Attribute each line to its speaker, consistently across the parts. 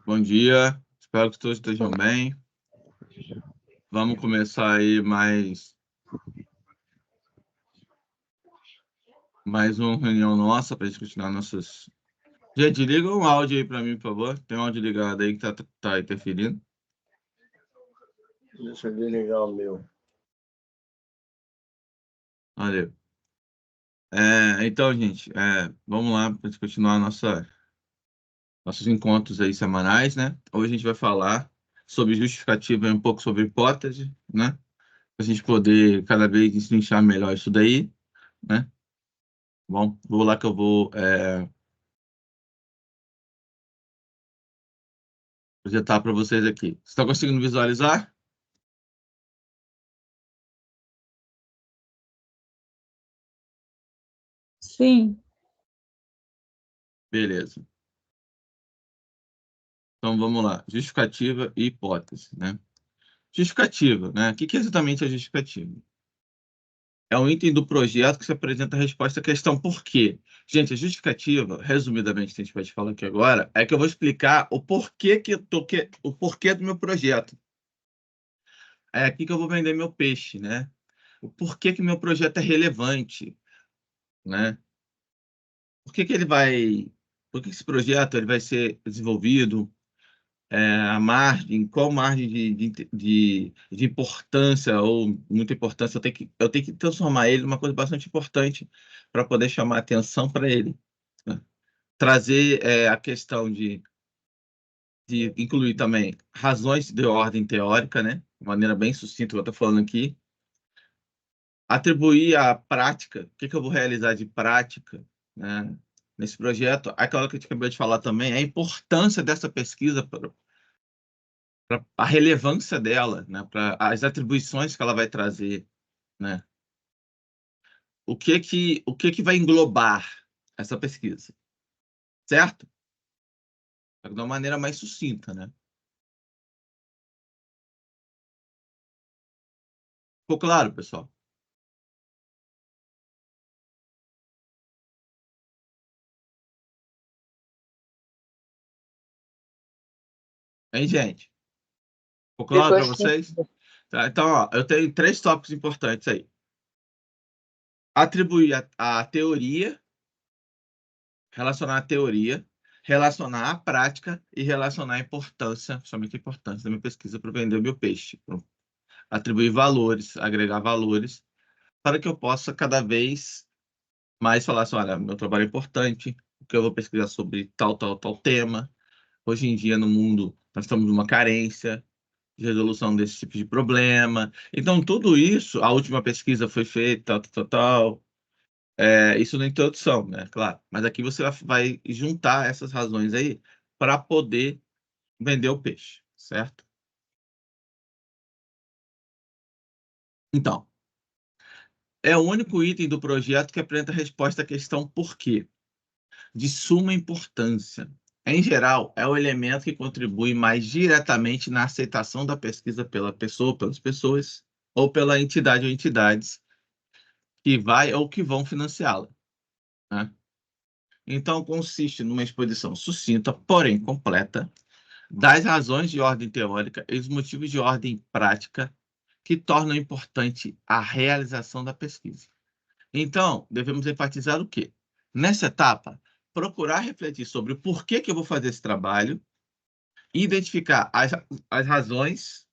Speaker 1: Bom dia, espero que todos estejam bem. Vamos começar aí mais uma reunião nossa para a gente continuar nossas... Gente, liga um áudio aí para mim, por favor. Tem um áudio ligado aí que tá interferindo.
Speaker 2: Deixa eu desligar o meu.
Speaker 1: Valeu. Então, gente, vamos lá para a gente continuar nossos encontros aí semanais, né? Hoje a gente vai falar sobre justificativa e um pouco sobre hipótese, né? Para a gente poder cada vez destrinchar melhor isso daí, né? Bom, vou lá que eu vou projetar para vocês aqui. Você está conseguindo visualizar?
Speaker 3: Sim.
Speaker 1: Beleza. Então, vamos lá. Justificativa e hipótese, né? Justificativa, né? O que é exatamente a justificativa? É um item do projeto que se apresenta a resposta à questão por quê. Gente, a justificativa, resumidamente, que a gente vai te falar aqui agora, é que eu vou explicar o porquê o porquê do meu projeto. É aqui que eu vou vender meu peixe, né? O porquê que meu projeto é relevante, né? Por que esse projeto ele vai ser desenvolvido? A margem, qual margem de importância ou muita importância eu tenho que transformar ele numa coisa bastante importante para poder chamar atenção para ele, né? Trazer a questão de incluir também razões de ordem teórica, né? De maneira bem sucinta, que eu estou falando aqui. Atribuir a prática, o que eu vou realizar de prática, né? Nesse projeto. Aquela que a gente acabou de falar também, a importância dessa pesquisa para a relevância dela, né, para as atribuições que ela vai trazer, né? O que vai englobar essa pesquisa, certo? De uma maneira mais sucinta, né? Ficou claro, pessoal? Hein, gente? Ficou claro para vocês? Tá, então, ó, eu tenho 3 tópicos importantes aí. Atribuir a teoria, relacionar a teoria, relacionar a prática e relacionar a importância, somente a importância da minha pesquisa para vender o meu peixe. Atribuir valores, agregar valores, para que eu possa cada vez mais falar assim, olha, meu trabalho é importante, o que eu vou pesquisar sobre tal tema. Hoje em dia, no mundo, nós estamos numa carência de resolução desse tipo de problema. Então, tudo isso, a última pesquisa foi feita, tal. Isso na introdução, né? Claro. Mas aqui você vai juntar essas razões aí para poder vender o peixe, certo? Então, é o único item do projeto que apresenta a resposta à questão por quê, de suma importância. Em geral, é o elemento que contribui mais diretamente na aceitação da pesquisa pela pessoa, pelas pessoas, ou pela entidade ou entidades que vai ou que vão financiá-la, né? Então, consiste numa exposição sucinta, porém completa, das razões de ordem teórica e os motivos de ordem prática que tornam importante a realização da pesquisa. Então, devemos enfatizar o quê? Nessa etapa, procurar refletir sobre o porquê que eu vou fazer esse trabalho, identificar as razões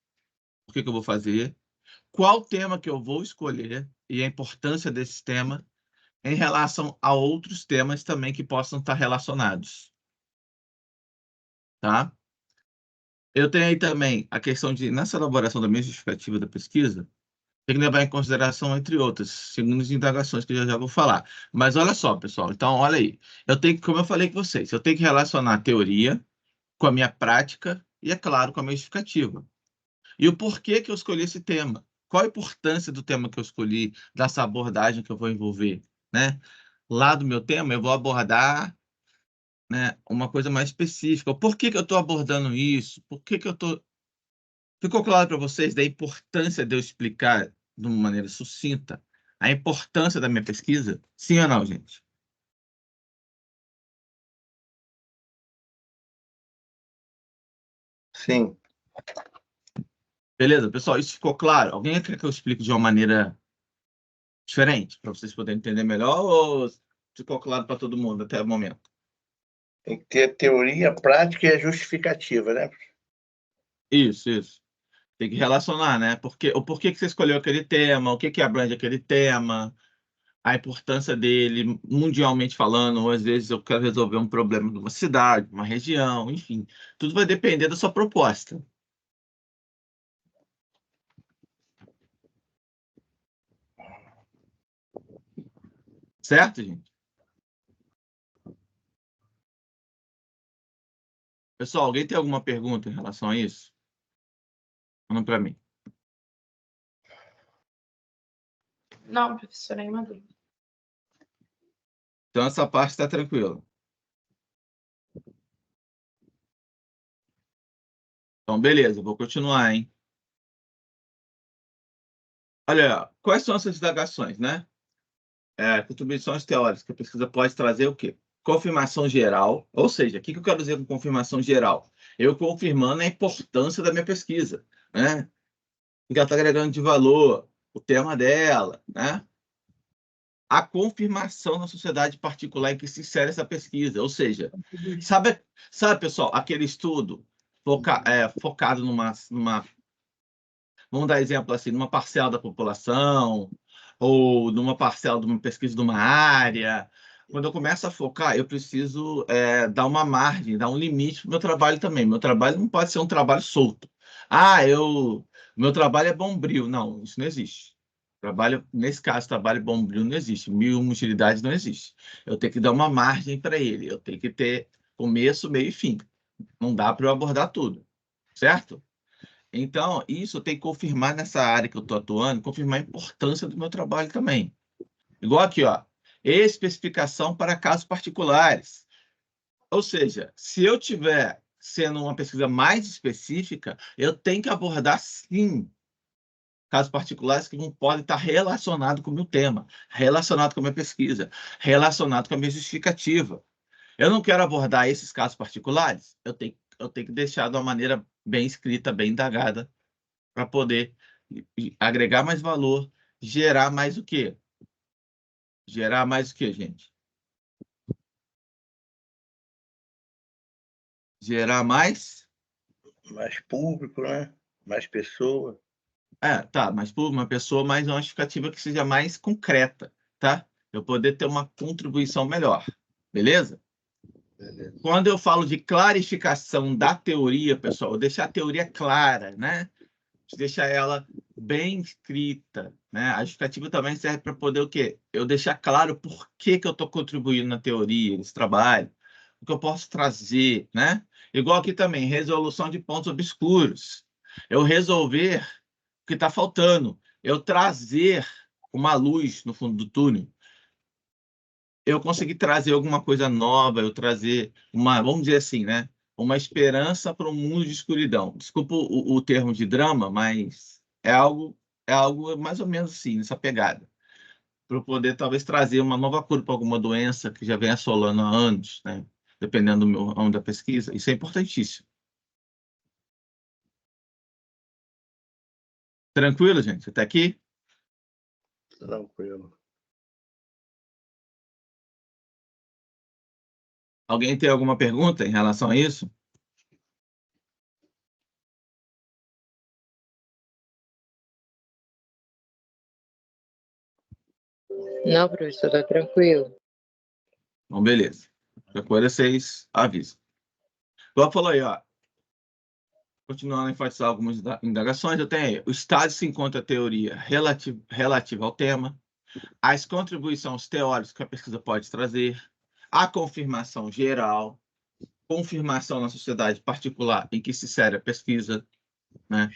Speaker 1: por que eu vou fazer, qual tema que eu vou escolher e a importância desse tema em relação a outros temas também que possam estar relacionados, tá? Eu tenho aí também a questão de, nessa elaboração da minha justificativa da pesquisa, tem que levar em consideração, entre outras, segundo as indagações que eu já vou falar. Mas olha só, pessoal, então olha aí. Eu tenho que, como eu falei com vocês, eu tenho que relacionar a teoria com a minha prática e, é claro, com a minha justificativa. E o porquê que eu escolhi esse tema? Qual a importância do tema que eu escolhi, dessa abordagem que eu vou envolver, né? Lá do meu tema, eu vou abordar, né, uma coisa mais específica. Por que que eu estou abordando isso? Por que que eu estou... Ficou claro para vocês da importância de eu explicar de uma maneira sucinta a importância da minha pesquisa? Sim ou não, gente?
Speaker 2: Sim.
Speaker 1: Beleza, pessoal? Isso ficou claro? Alguém quer que eu explique de uma maneira diferente, para vocês poderem entender melhor, ou ficou claro para todo mundo até o momento?
Speaker 2: Tem que ter a teoria, a prática e a justificativa, né?
Speaker 1: Isso, isso. Tem que relacionar, né? O porquê que você escolheu aquele tema, o que que abrange aquele tema, a importância dele, mundialmente falando, ou às vezes eu quero resolver um problema de uma cidade, uma região, enfim. Tudo vai depender da sua proposta. Certo, gente? Pessoal, alguém tem alguma pergunta em relação a isso? Manda para mim.
Speaker 3: Não, professor, nenhuma dúvida.
Speaker 1: Então, essa parte está tranquila. Então, beleza, vou continuar, hein? Olha, quais são essas indagações, né? Contribuições teóricas que a pesquisa pode trazer o quê? Confirmação geral, ou seja, o que eu quero dizer com confirmação geral? Eu confirmando a importância da minha pesquisa, né? O que ela está agregando de valor, o tema dela, né? A confirmação na sociedade particular em que se insere essa pesquisa, ou seja, sabe pessoal, aquele estudo focado vamos dar exemplo assim, numa parcela da população, ou numa parcela de uma pesquisa de uma área. Quando eu começo a focar, eu preciso dar uma margem, dar um limite para o meu trabalho também. Meu trabalho não pode ser um trabalho solto. Meu trabalho é bombril. Não, isso não existe. Nesse caso, trabalho bombril não existe. Mil e uma utilidades não existe. Eu tenho que dar uma margem para ele. Eu tenho que ter começo, meio e fim. Não dá para eu abordar tudo, certo? Então, isso tem que confirmar nessa área que eu estou atuando, confirmar a importância do meu trabalho também. Igual aqui, ó, especificação para casos particulares. Ou seja, se eu tiver sendo uma pesquisa mais específica, eu tenho que abordar, sim, casos particulares que não podem estar relacionados com o meu tema, relacionado com a minha pesquisa, relacionado com a minha justificativa. Eu não quero abordar esses casos particulares, eu tenho que deixar de uma maneira bem escrita, bem indagada, para poder agregar mais valor, gerar mais o quê? Gerar mais o quê, gente? Gerar mais...
Speaker 2: Mais público, né? Mais pessoa.
Speaker 1: Tá, mas por uma pessoa mais uma justificativa que seja mais concreta, tá? Eu poder ter uma contribuição melhor, beleza?
Speaker 2: Beleza.
Speaker 1: Quando eu falo de clarificação da teoria, pessoal, eu deixar a teoria clara, né? Deixar ela bem escrita, né? A justificativa também serve para poder o quê? Eu deixar claro por que que eu estou contribuindo na teoria, nesse trabalho, o que eu posso trazer, né? Igual aqui também, resolução de pontos obscuros. Eu resolver o que está faltando, eu trazer uma luz no fundo do túnel, eu conseguir trazer alguma coisa nova, eu trazer vamos dizer assim, né? Uma esperança para um mundo de escuridão. Desculpa o termo de drama, mas é algo mais ou menos assim, nessa pegada. Para eu poder talvez trazer uma nova cura para alguma doença que já vem assolando há anos, né? Dependendo do meu ramo da pesquisa. Isso é importantíssimo. Tranquilo, gente? Até aqui?
Speaker 2: Tranquilo.
Speaker 1: Alguém tem alguma pergunta em relação a isso?
Speaker 4: Não, professor, tá tranquilo.
Speaker 1: Então, beleza. Qualquer coisa, vocês avisam. Igual falou aí, ó. Continuando a enfatizar algumas indagações, eu tenho aí, o estágio se encontra a teoria relativa ao tema, as contribuições teóricas que a pesquisa pode trazer, a confirmação geral, confirmação na sociedade particular em que se insere a pesquisa, né?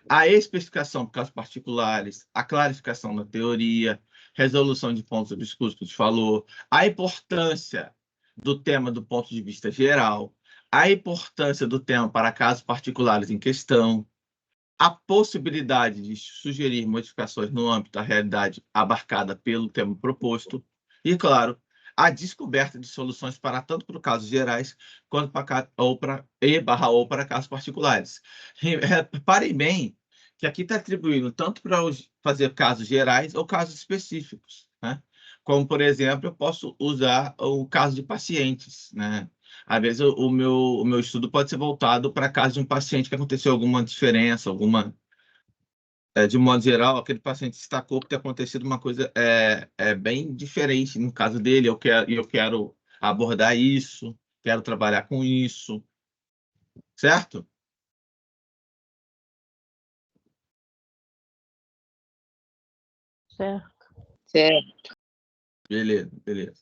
Speaker 1: A especificação por casos particulares, a clarificação da teoria, resolução de pontos obscuros que a gente falou, a importância do tema do ponto de vista geral, a importância do tema para casos particulares em questão, a possibilidade de sugerir modificações no âmbito da realidade abarcada pelo tema proposto e, claro, a descoberta de soluções para tanto para casos gerais quanto para casos particulares. Reparem bem que aqui está atribuindo tanto para fazer casos gerais ou casos específicos, né? Como, por exemplo, eu posso usar o caso de pacientes, né? Às vezes o meu estudo pode ser voltado para caso de um paciente que aconteceu alguma diferença, de modo geral, aquele paciente destacou por ter acontecido uma coisa bem diferente no caso dele. Eu quero abordar isso, quero trabalhar com isso, certo?
Speaker 3: Certo.
Speaker 4: Certo.
Speaker 1: Beleza, beleza.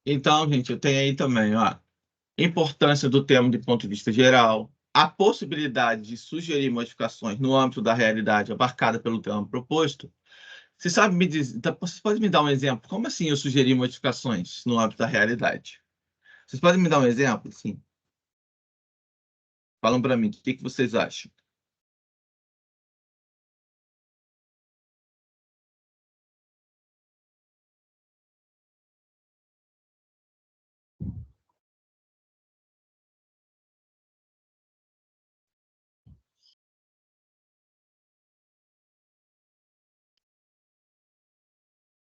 Speaker 1: Então, gente, eu tenho aí também, ó, importância do tema de ponto de vista geral, a possibilidade de sugerir modificações no âmbito da realidade abarcada pelo tema proposto. Você sabe me dizer, você pode me dar um exemplo? Como assim eu sugerir modificações no âmbito da realidade? Vocês podem me dar um exemplo? Sim. Falam para mim, o que vocês acham?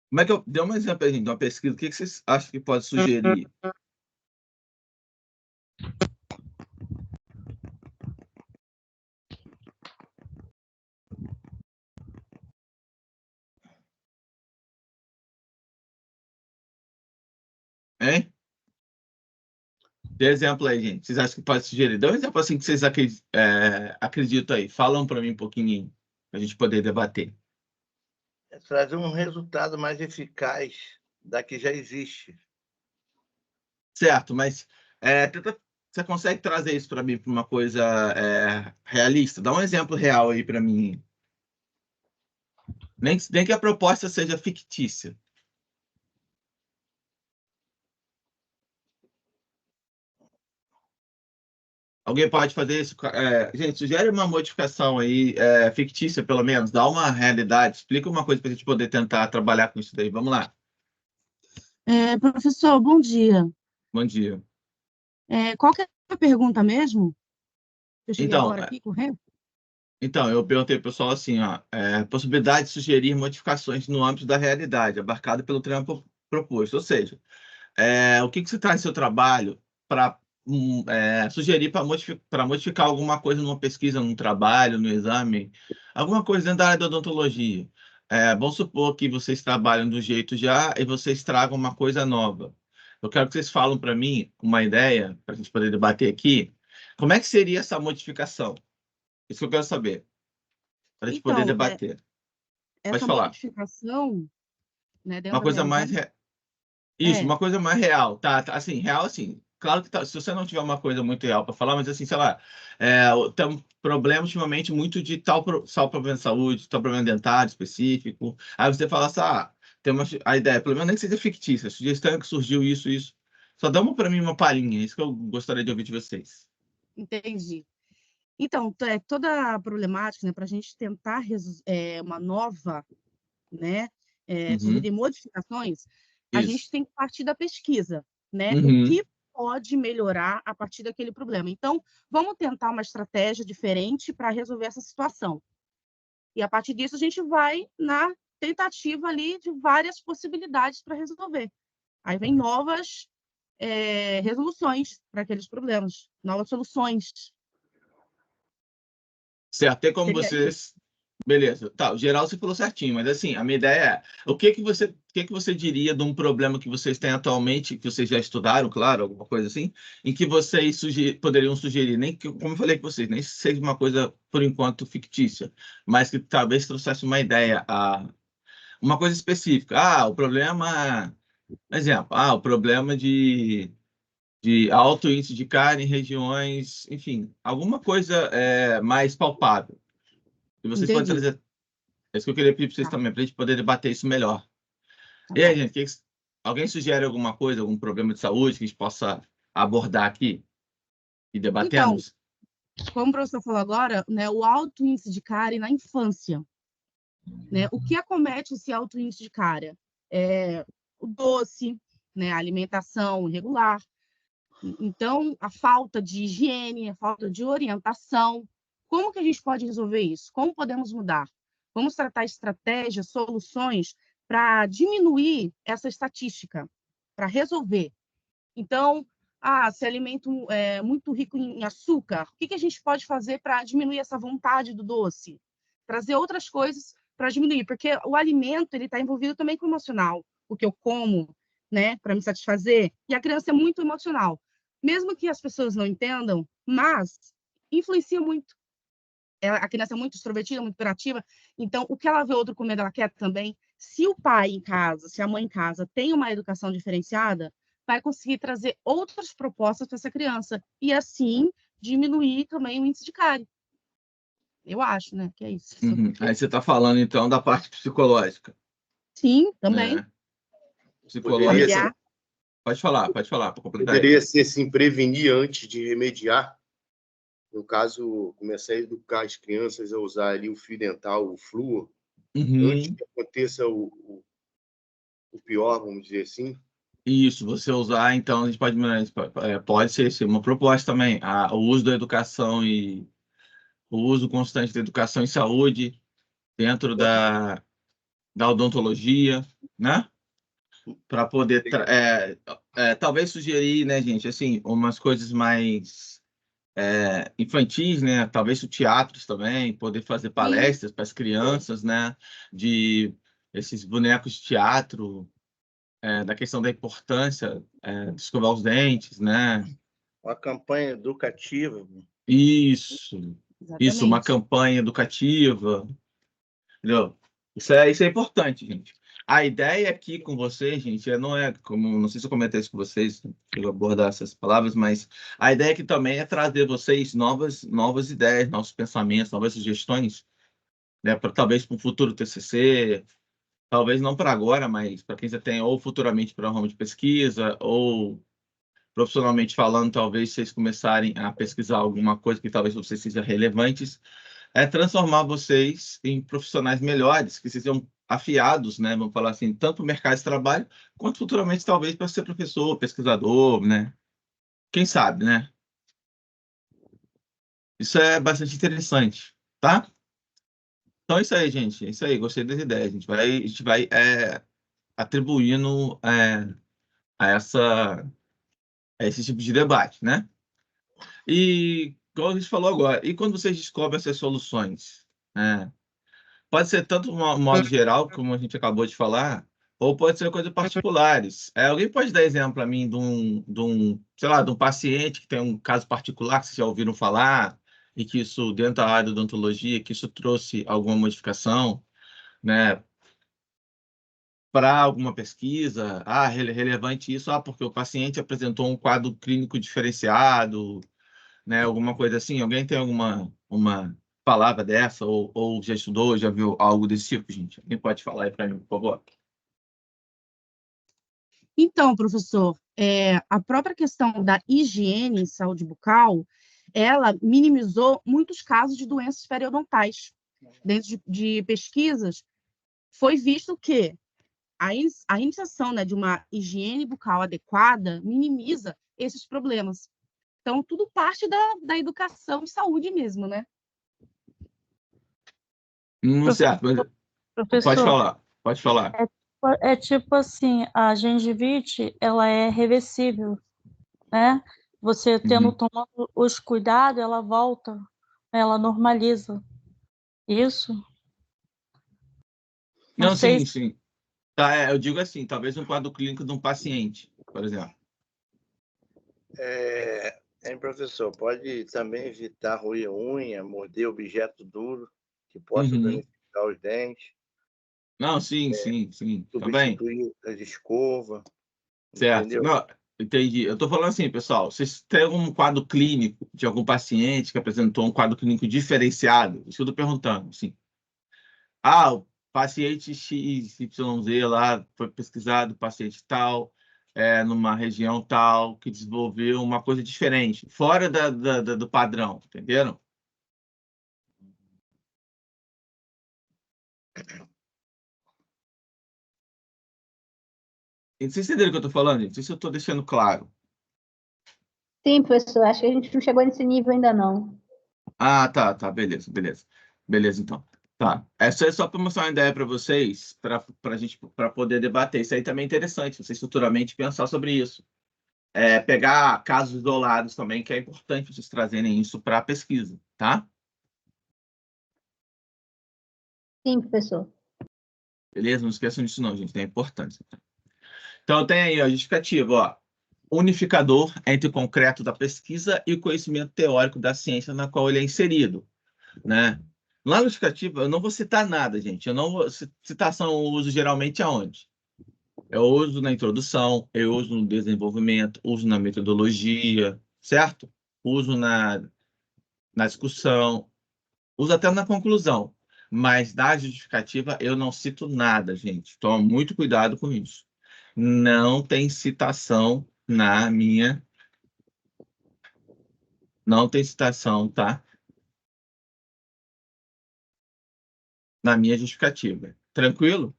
Speaker 1: Como é que eu... Dê um exemplo aí, gente, de uma pesquisa. O que vocês acham que pode sugerir? Hein? Dê exemplo aí, gente. Vocês acham que pode sugerir? Dê um exemplo assim que vocês acreditam aí. Falam para mim um pouquinho, para a gente poder debater.
Speaker 2: É trazer um resultado mais eficaz da que já existe.
Speaker 1: Certo, mas você consegue trazer isso para mim para uma coisa realista? Dá um exemplo real aí para mim. Nem que a proposta seja fictícia. Alguém pode fazer isso? Gente, sugere uma modificação aí, fictícia, pelo menos. Dá uma realidade. Explica uma coisa para a gente poder tentar trabalhar com isso daí. Vamos lá.
Speaker 5: Professor, bom dia.
Speaker 1: Bom dia.
Speaker 5: Qual que é a pergunta mesmo? Eu cheguei
Speaker 1: Então,
Speaker 5: agora aqui correndo.
Speaker 1: eu perguntei para o pessoal assim, ó, possibilidade de sugerir modificações no âmbito da realidade, abarcada pelo tema proposto. Ou seja, o que você traz no seu trabalho para sugerir para modificar alguma coisa numa pesquisa, num trabalho, no exame, alguma coisa dentro da área da odontologia. Vamos supor que vocês trabalham do jeito já e vocês tragam uma coisa nova. Eu quero que vocês falem para mim uma ideia, para a gente poder debater aqui, como é que seria essa modificação? Isso que eu quero saber, para a gente poder
Speaker 5: Então,
Speaker 1: debater. Pode
Speaker 5: essa
Speaker 1: falar.
Speaker 5: modificação, né, dentro
Speaker 1: Uma
Speaker 5: da
Speaker 1: coisa mais...
Speaker 5: realidade,
Speaker 1: Isso, uma coisa mais real, tá? Assim, real, assim. Claro que se você não tiver uma coisa muito real para falar, mas assim, sei lá, tem um problema ultimamente muito de tal problema de saúde, tal problema dentário específico. Aí você fala assim, tem a ideia, pelo menos nem que seja fictícia, sugestão é que surgiu isso, isso. Só dá para mim uma palhinha, isso que eu gostaria de ouvir de vocês.
Speaker 5: entendi. Então, toda a problemática, né, para a gente tentar uma nova, né,
Speaker 1: Uhum,
Speaker 5: sugerir modificações, a
Speaker 1: isso.
Speaker 5: gente tem que partir da pesquisa, né? O
Speaker 1: Uhum,
Speaker 5: que pode melhorar a partir daquele problema. Então, vamos tentar uma estratégia diferente para resolver essa situação. E a partir disso a gente vai na tentativa ali de várias possibilidades para resolver. Aí vem novas resoluções para aqueles problemas, novas soluções.
Speaker 1: certo, tem como
Speaker 5: Seria isso.
Speaker 1: vocês... Beleza, tá, o geral você falou certinho, mas assim, a minha ideia o que que você diria de um problema que vocês têm atualmente, que vocês já estudaram, claro, alguma coisa assim, em que vocês poderiam sugerir, nem que, como eu falei com vocês, nem que seja uma coisa, por enquanto, fictícia, mas que talvez trouxesse uma ideia, uma coisa específica. O problema, exemplo, o problema de alto índice de cárie em regiões, enfim, alguma coisa mais palpável. E vocês podem
Speaker 5: Entendi.
Speaker 1: trazer... É isso que eu queria pedir para vocês
Speaker 5: Tá,
Speaker 1: também, para a gente poder debater isso melhor.
Speaker 5: tá
Speaker 1: E aí,
Speaker 5: bom.
Speaker 1: gente, alguém sugere alguma coisa, algum problema de saúde que a gente possa abordar aqui e
Speaker 5: Então,
Speaker 1: debatemos?
Speaker 5: como o professor falou agora, né, o alto índice de cárie na infância. né? O que acomete esse alto índice de cárie? O doce, né? A alimentação irregular. Então, a falta de higiene, a falta de orientação. Como que a gente pode resolver isso? Como podemos mudar? Vamos tratar estratégias, soluções para diminuir essa estatística, para resolver. Então, se alimento é muito rico em açúcar, o que a gente pode fazer para diminuir essa vontade do doce? Trazer outras coisas para diminuir, porque o alimento ele está envolvido também com o emocional, o que eu como, né, para me satisfazer, e a criança é muito emocional. Mesmo que as pessoas não entendam, mas influencia muito. A criança é muito extrovertida, muito hiperativa, então o que ela vê outro comendo, ela quer também. Se o pai em casa, se a mãe em casa tem uma educação diferenciada, vai conseguir trazer outras propostas para essa criança e assim diminuir também o índice de cárie. Eu acho, né, que é isso.
Speaker 1: Uhum. Aí você está falando, então, da parte psicológica.
Speaker 5: Sim, também.
Speaker 1: Né? Psicológica.
Speaker 5: Familiar.
Speaker 1: Pode falar, para completar.
Speaker 6: Poderia ser assim, prevenir antes de remediar. No caso, começar a educar as crianças a usar ali o fio dental, o flúor, antes que aconteça o pior, vamos dizer assim.
Speaker 1: Isso, você usar, então, a gente pode ser uma proposta também, o uso da educação e o uso constante da educação e saúde dentro da odontologia, né? Para poder, talvez sugerir, né, gente, assim, umas coisas mais infantis, né? Talvez o teatro também, poder fazer palestras para as crianças, né? De esses bonecos de teatro, da questão da importância de escovar os dentes, né?
Speaker 2: Uma campanha educativa.
Speaker 1: Isso, uma campanha educativa, entendeu? Isso é importante, gente. A ideia aqui com vocês, gente, não sei se eu comentei isso com vocês, eu abordar essas palavras, mas a ideia aqui também é trazer vocês novas ideias, novos pensamentos, novas sugestões, né, talvez para um futuro TCC, talvez não para agora, mas para quem já tem, ou futuramente para um ramo de pesquisa, ou profissionalmente falando, talvez vocês começarem a pesquisar alguma coisa que talvez vocês sejam relevantes, transformar vocês em profissionais melhores, que sejam afiados, né? Vamos falar assim, tanto no mercado de trabalho, quanto futuramente, talvez, para ser professor, pesquisador, né? Quem sabe, né? Isso é bastante interessante, tá? Então é isso aí, gente. É isso aí, gostei das ideias. A gente vai atribuindo a esse tipo de debate, né? E, como a gente falou agora, e quando vocês descobrem essas soluções, né? Pode ser tanto um modo geral, como a gente acabou de falar, ou pode ser coisas particulares. Alguém pode dar exemplo para mim sei lá, de um paciente que tem um caso particular que vocês já ouviram falar e que isso, dentro da área da odontologia, que isso trouxe alguma modificação, né, para alguma pesquisa? Relevante isso, porque o paciente apresentou um quadro clínico diferenciado, né, alguma coisa assim. Alguém tem uma palavra dessa, ou já estudou, já viu algo desse tipo, gente? Alguém pode falar aí para mim, por favor?
Speaker 5: Então, professor, a própria questão da higiene e saúde bucal, ela minimizou muitos casos de doenças periodontais. Dentro de pesquisas, foi visto que a iniciação, né, de uma higiene bucal adequada minimiza esses problemas. Então, tudo parte da educação e saúde mesmo, né?
Speaker 1: Certo, mas
Speaker 7: Professor,
Speaker 1: pode falar.
Speaker 7: é tipo assim, a gengivite, ela é reversível, né? Você tomando os cuidados, ela volta, ela normaliza. Isso?
Speaker 1: Não, sim. Tá, eu digo assim, talvez um quadro clínico de um paciente, por exemplo.
Speaker 2: Professor, pode também evitar roer unha, morder objeto duro que possa danificar os dentes.
Speaker 1: Não, sim, também.
Speaker 2: Substituir as escovas.
Speaker 1: Certo.
Speaker 2: Entendeu?
Speaker 1: Não, entendi. Eu estou falando assim, pessoal, vocês têm algum quadro clínico de algum paciente que apresentou um quadro clínico diferenciado? Isso que eu estou perguntando, assim. O paciente XYZ lá foi pesquisado, paciente tal, numa região tal, que desenvolveu uma coisa diferente, fora do padrão, entenderam? Vocês entenderam o que eu estou falando, gente? Não sei se eu estou deixando claro.
Speaker 8: Sim, professor, acho que a gente não chegou nesse nível ainda não.
Speaker 1: Ah, tá, beleza. Beleza, então. Tá. Essa é só para mostrar uma ideia para vocês, para poder debater. Isso aí também é interessante, vocês futuramente pensar sobre isso. Pegar casos isolados também, que é importante vocês trazerem isso para a pesquisa, tá?
Speaker 8: Sim, professor.
Speaker 1: Beleza? Não esqueçam disso não, gente, tem importância. Então, tem aí a justificativa, ó. Unificador entre o concreto da pesquisa e o conhecimento teórico da ciência na qual ele é inserido, né? Lá no justificativa, eu não vou citar nada, gente. Eu não vou, citação eu uso geralmente aonde? Eu uso na introdução, eu uso no desenvolvimento, uso na metodologia, certo? Uso na discussão, uso até na conclusão. Mas na justificativa eu não cito nada, gente. Toma muito cuidado com isso. Não tem citação na minha. Não tem citação, tá? Na minha justificativa. Tranquilo?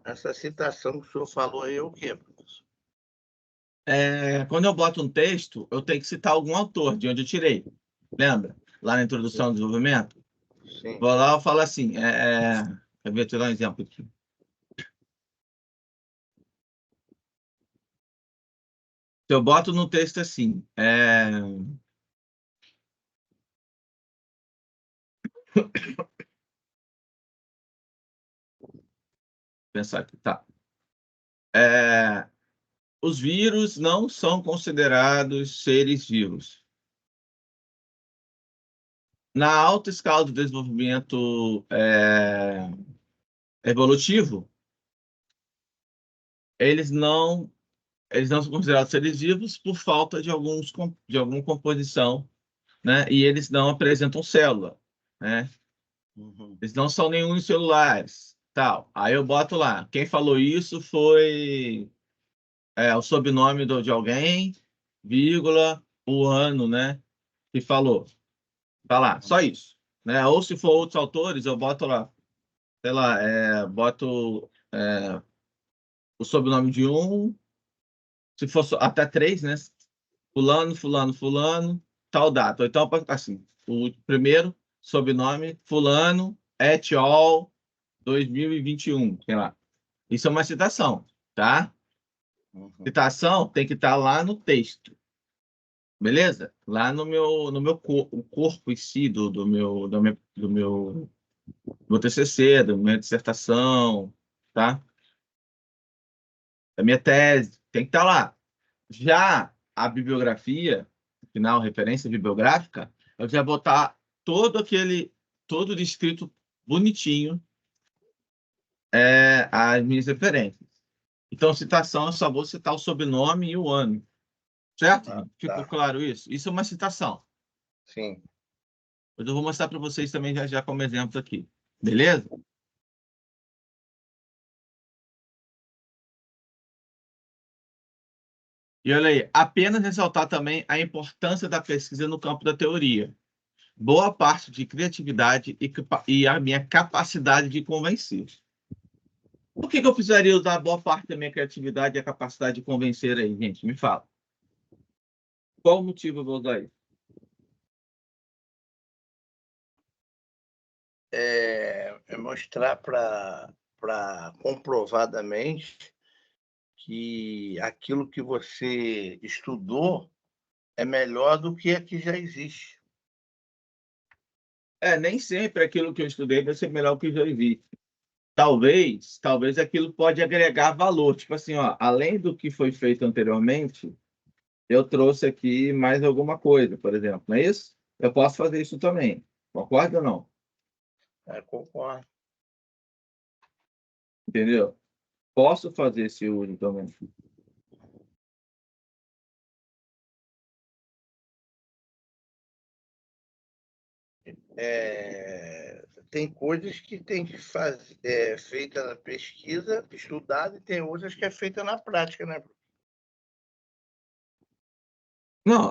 Speaker 2: Essa citação que o senhor falou aí é o quê, professor?
Speaker 1: Quando eu boto um texto, eu tenho que citar algum autor, de onde eu tirei. Lembra? Lá na introdução ao desenvolvimento?
Speaker 2: Sim.
Speaker 1: Vou lá e falo assim. Quer ver? Deixa eu dar um exemplo aqui. Se eu boto no texto assim. Pensar aqui, tá. Os vírus não são considerados seres vivos. Na alta escala do desenvolvimento evolutivo, eles não são considerados seres vivos por falta de alguma composição, né? E eles não apresentam célula, né?
Speaker 2: Uhum.
Speaker 1: Eles não são nem unicelulares, tal. Aí eu boto lá. Quem falou isso foi o sobrenome de alguém, vírgula, o ano, né? Que falou. Tá lá, só isso, né? Ou se for outros autores, eu boto lá, sei lá, boto o sobrenome de um, se for até três, né? Fulano, tal data. Ou então, assim, o primeiro sobrenome, fulano, et al. 2021, sei lá. Isso é uma citação, tá?
Speaker 2: Uhum.
Speaker 1: Citação tem que estar lá no texto, beleza? Lá no meu o corpo em si do meu TCC, da minha dissertação, tá? Da minha tese, tem que estar lá. Já a bibliografia, final, referência bibliográfica, eu já vou botar todo descrito bonitinho, as minhas referências. Então, citação, eu só vou citar o sobrenome e o ano. Certo?
Speaker 2: Ah,
Speaker 1: Ficou
Speaker 2: tá.
Speaker 1: claro isso? Isso é uma citação.
Speaker 2: Sim.
Speaker 1: Mas eu vou mostrar para vocês também já como exemplo aqui. Beleza? E olha aí, apenas ressaltar também a importância da pesquisa no campo da teoria. Boa parte de criatividade e a minha capacidade de convencer. Por que eu precisaria usar boa parte da minha criatividade e a capacidade de convencer aí, gente? Me fala. Qual o motivo eu vou usar isso?
Speaker 2: Mostrar para comprovadamente que aquilo que você estudou é melhor do que a que já existe.
Speaker 1: Nem sempre aquilo que eu estudei vai ser melhor que eu já vi. Talvez aquilo pode agregar valor. Tipo assim, ó, além do que foi feito anteriormente, eu trouxe aqui mais alguma coisa, por exemplo. Não é isso? Eu posso fazer isso também. Concorda ou não?
Speaker 2: Concordo.
Speaker 1: Entendeu? Posso fazer esse uso também.
Speaker 2: Tem coisas que tem que fazer feita na pesquisa, estudada, e tem outras que é feita na prática, né?
Speaker 1: Não,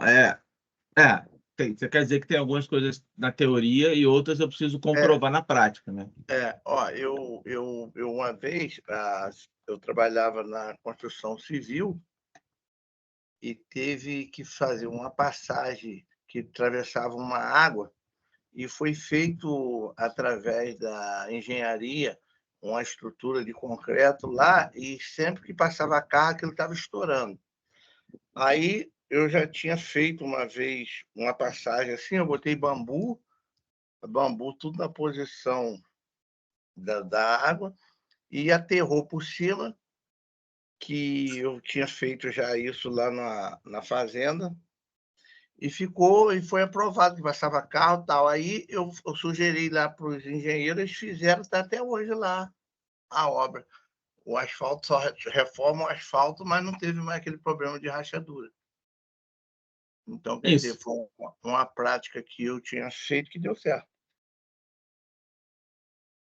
Speaker 1: Você quer dizer que tem algumas coisas na teoria e outras eu preciso comprovar na prática, né?
Speaker 2: Ó, eu uma vez, eu trabalhava na construção civil e teve que fazer uma passagem que atravessava uma água e foi feito através da engenharia uma estrutura de concreto lá e sempre que passava carro aquilo estava estourando. Aí eu já tinha feito uma vez uma passagem assim, eu botei bambu tudo na posição da água e aterrou por cima, que eu tinha feito já isso lá na fazenda, e foi aprovado que passava carro e tal. Aí eu sugeri lá para os engenheiros, eles fizeram, está até hoje lá a obra. O asfalto, só reforma o asfalto, mas não teve mais aquele problema de rachadura. Então, quer dizer, foi uma prática que eu tinha feito que deu certo.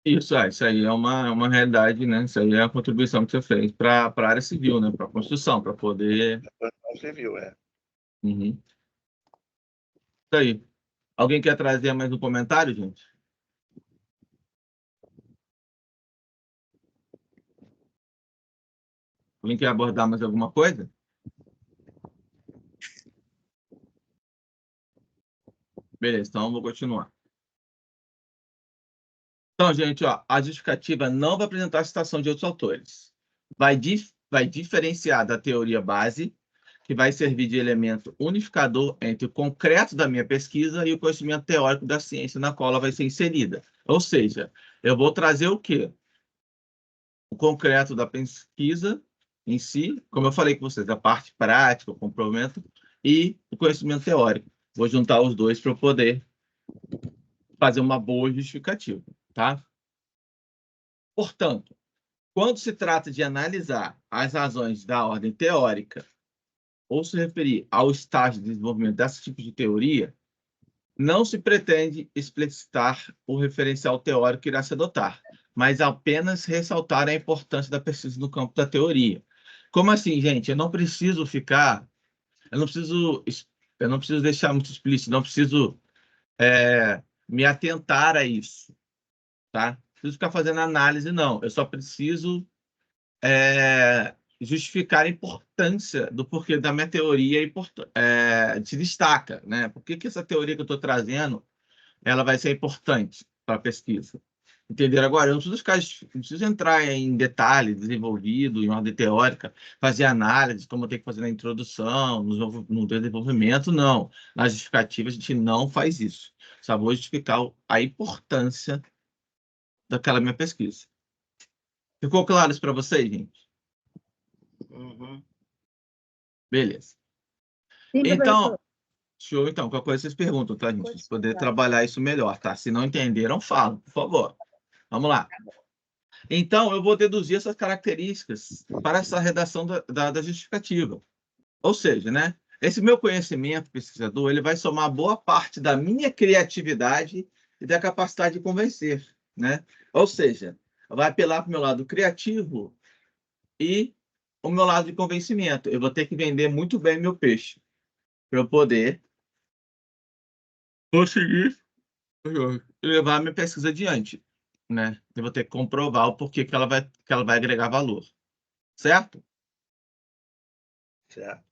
Speaker 1: Isso aí é uma realidade, né? Isso aí é a contribuição que você fez para a área civil, né? Para a construção, para poder...
Speaker 2: Civil,
Speaker 1: Uhum. Isso aí. Alguém quer trazer mais um comentário, gente? Alguém quer abordar mais alguma coisa? Beleza, então eu vou continuar. Então, gente, ó, a justificativa não vai apresentar a citação de outros autores. Vai diferenciar da teoria base, que vai servir de elemento unificador entre o concreto da minha pesquisa e o conhecimento teórico da ciência na qual ela vai ser inserida. Ou seja, eu vou trazer o quê? O concreto da pesquisa em si, como eu falei com vocês, a parte prática, o complemento e o conhecimento teórico. Vou juntar os dois para eu poder fazer uma boa justificativa, tá? Portanto, quando se trata de analisar as razões da ordem teórica ou se referir ao estágio de desenvolvimento desse tipo de teoria, não se pretende explicitar o referencial teórico que irá se adotar, mas apenas ressaltar a importância da pesquisa no campo da teoria. Como assim, gente? Eu não preciso deixar muito explícito, não preciso me atentar a isso, tá? Não preciso ficar fazendo análise, não. Eu só preciso justificar a importância do porquê da minha teoria se destaca, né? Por que essa teoria que eu estou trazendo ela vai ser importante para a pesquisa? Entenderam agora? Eu não preciso entrar em detalhe desenvolvido, em ordem teórica, fazer análise, como eu tenho que fazer na introdução, no desenvolvimento, não. Na justificativa, a gente não faz isso. Só vou justificar a importância daquela minha pesquisa. Ficou claro isso para vocês, gente?
Speaker 2: Uhum.
Speaker 1: Beleza.
Speaker 8: Sim,
Speaker 1: Então,
Speaker 8: professor.
Speaker 1: show. Então, qualquer coisa vocês perguntam, tá, gente? Para poder trabalhar isso melhor, tá? Se não entenderam, falam, por favor. Vamos lá. Então, eu vou deduzir essas características para essa redação da justificativa. Ou seja, né, esse meu conhecimento pesquisador ele vai somar boa parte da minha criatividade e da capacidade de convencer. Né? Ou seja, vai apelar para o meu lado criativo e o meu lado de convencimento. Eu vou ter que vender muito bem meu peixe para eu poder conseguir levar a minha pesquisa adiante. Né? Eu vou ter que comprovar o porquê que ela vai agregar valor. Certo?
Speaker 2: Certo.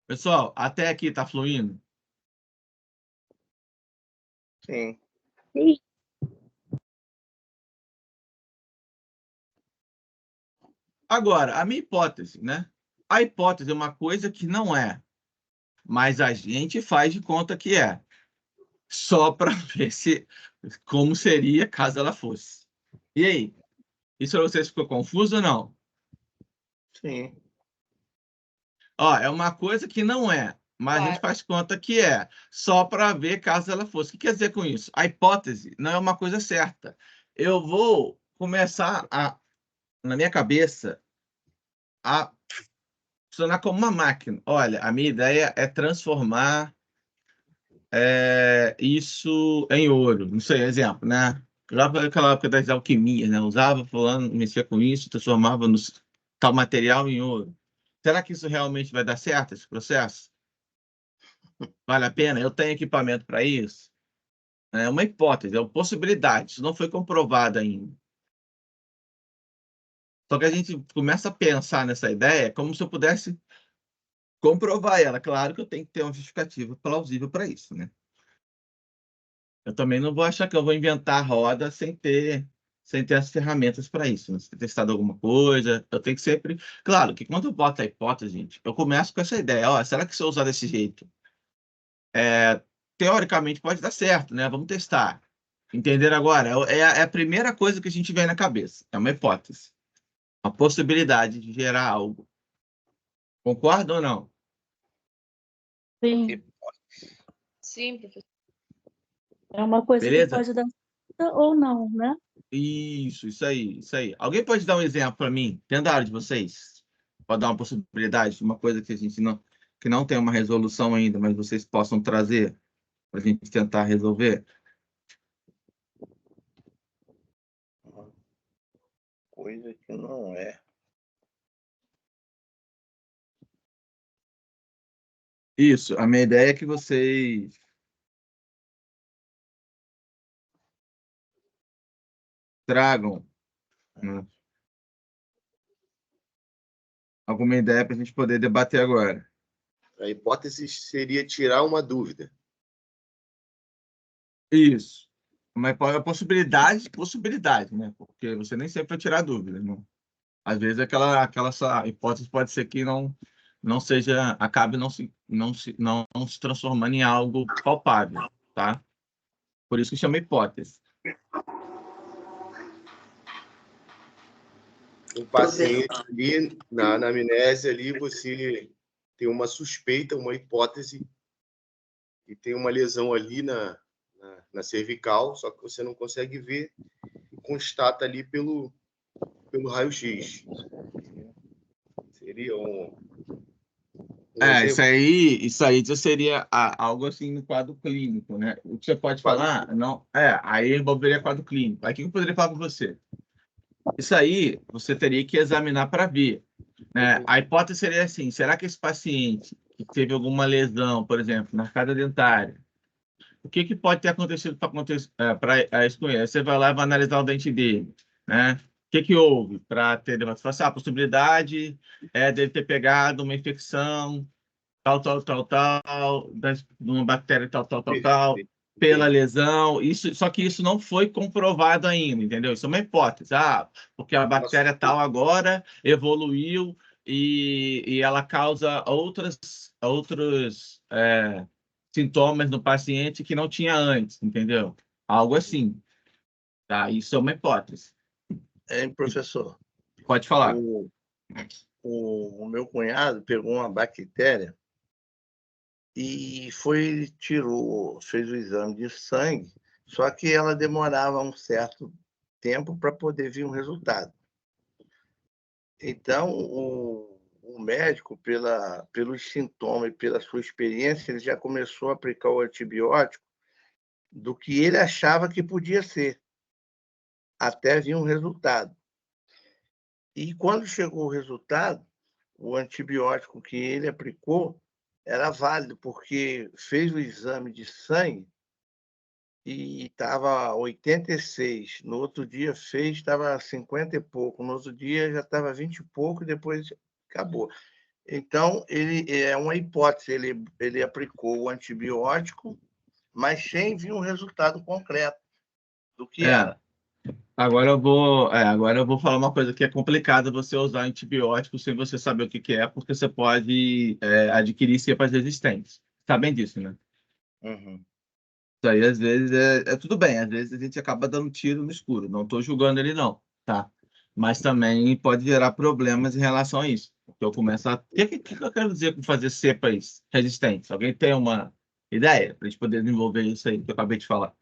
Speaker 1: Pessoal, até aqui está fluindo?
Speaker 2: Sim.
Speaker 8: Sim.
Speaker 1: Agora, a minha hipótese, né? A hipótese é uma coisa que não é, mas a gente faz de conta que é, só para ver como seria caso ela fosse. E aí? Isso para vocês ficou confuso ou não?
Speaker 2: Sim.
Speaker 1: Ó, é uma coisa que não é, mas a gente faz conta que é, só para ver caso ela fosse. O que quer dizer com isso? A hipótese não é uma coisa certa. Eu vou começar na minha cabeça, a funcionar como uma máquina. Olha, a minha ideia é transformar isso em ouro. Não sei, exemplo, né? Lá para aquela época das alquimias, né? Usava, fulano, mexia com isso, transformava tal material em ouro. Será que isso realmente vai dar certo, esse processo? Vale a pena? Eu tenho equipamento para isso? É uma hipótese, é uma possibilidade. Isso não foi comprovado ainda. Só que a gente começa a pensar nessa ideia como se eu pudesse comprovar ela. Claro que eu tenho que ter uma justificativa plausível para isso, né? Eu também não vou achar que eu vou inventar a roda sem ter as ferramentas para isso, né? Se ter testado alguma coisa, eu tenho que sempre... Claro que quando eu boto a hipótese, gente, eu começo com essa ideia. Ó, será que se eu usar desse jeito, teoricamente pode dar certo, né? Vamos testar. Entenderam agora? É a primeira coisa que a gente vem na cabeça. É uma hipótese. Uma possibilidade de gerar algo. Concorda ou não?
Speaker 7: Sim,
Speaker 3: Sim, professor.
Speaker 7: é uma coisa que
Speaker 1: Beleza?
Speaker 7: pode dar certo ou não, né?
Speaker 1: Isso aí, isso aí. Alguém pode dar um exemplo para mim, dentro da área de vocês? Pode dar uma possibilidade, uma coisa que a gente que não tem uma resolução ainda, mas vocês possam trazer para a gente tentar resolver?
Speaker 2: Uma coisa que não é.
Speaker 1: Isso, a minha ideia é que vocês tragam, né, alguma ideia para a gente poder debater agora.
Speaker 6: A hipótese seria tirar uma dúvida.
Speaker 1: Isso. Uma possibilidade, né? Porque você nem sempre vai tirar dúvida, né? Às vezes aquela sua hipótese pode ser que não seja, acabe não se transformando em algo palpável, tá? Por isso que chama hipótese.
Speaker 6: Um paciente ali, na anamnese ali, você tem uma suspeita, uma hipótese, e tem uma lesão ali na cervical, só que você não consegue ver e constata ali pelo raio-x. Seria um
Speaker 1: Isso
Speaker 6: exemplo.
Speaker 1: aí já seria algo assim no quadro clínico, né? O que você pode falar, não, aí envolveria quadro clínico. Aí o que eu poderia falar com você? Isso aí você teria que examinar para ver, né? A hipótese seria assim: será que esse paciente que teve alguma lesão, por exemplo, na arcada dentária, o que pode ter acontecido para acontecer para isso com ele? Aí você vai lá e vai analisar o dente dele, né? O que houve para ter levantado? Você fala assim, a possibilidade é dele ter pegado uma infecção, de uma bactéria tal, pela lesão. Só que isso não foi comprovado ainda, entendeu? Isso é uma hipótese. Porque a bactéria tal agora evoluiu e ela causa outros sintomas no paciente que não tinha antes, entendeu? Algo assim, tá? Isso é uma hipótese.
Speaker 2: Hein, professor?
Speaker 1: Pode falar.
Speaker 2: O meu cunhado pegou uma bactéria e fez o exame de sangue, só que ela demorava um certo tempo para poder vir um resultado. Então, o médico, pelos sintomas e pela sua experiência, ele já começou a aplicar o antibiótico do que ele achava que podia ser, até vir um resultado. E quando chegou o resultado, o antibiótico que ele aplicou era válido, porque fez o exame de sangue e estava 86. No outro dia estava 50 e pouco. No outro dia já estava 20 e pouco e depois acabou. Então, ele é uma hipótese. Ele aplicou o antibiótico, mas sem vir um resultado concreto do que
Speaker 1: É,
Speaker 2: era.
Speaker 1: agora eu vou falar uma coisa que é complicada você usar antibiótico sem você saber o que é, porque você pode adquirir cepas resistentes. Sabem disso, né?
Speaker 2: Uhum.
Speaker 1: Isso aí, às vezes, tudo bem. Às vezes a gente acaba dando tiro no escuro. Não estou julgando ele, não, tá? Mas também pode gerar problemas em relação a isso. Porque eu começo a... O que eu quero dizer com fazer cepas resistentes? Alguém tem uma ideia para a gente poder desenvolver isso aí que eu acabei de falar?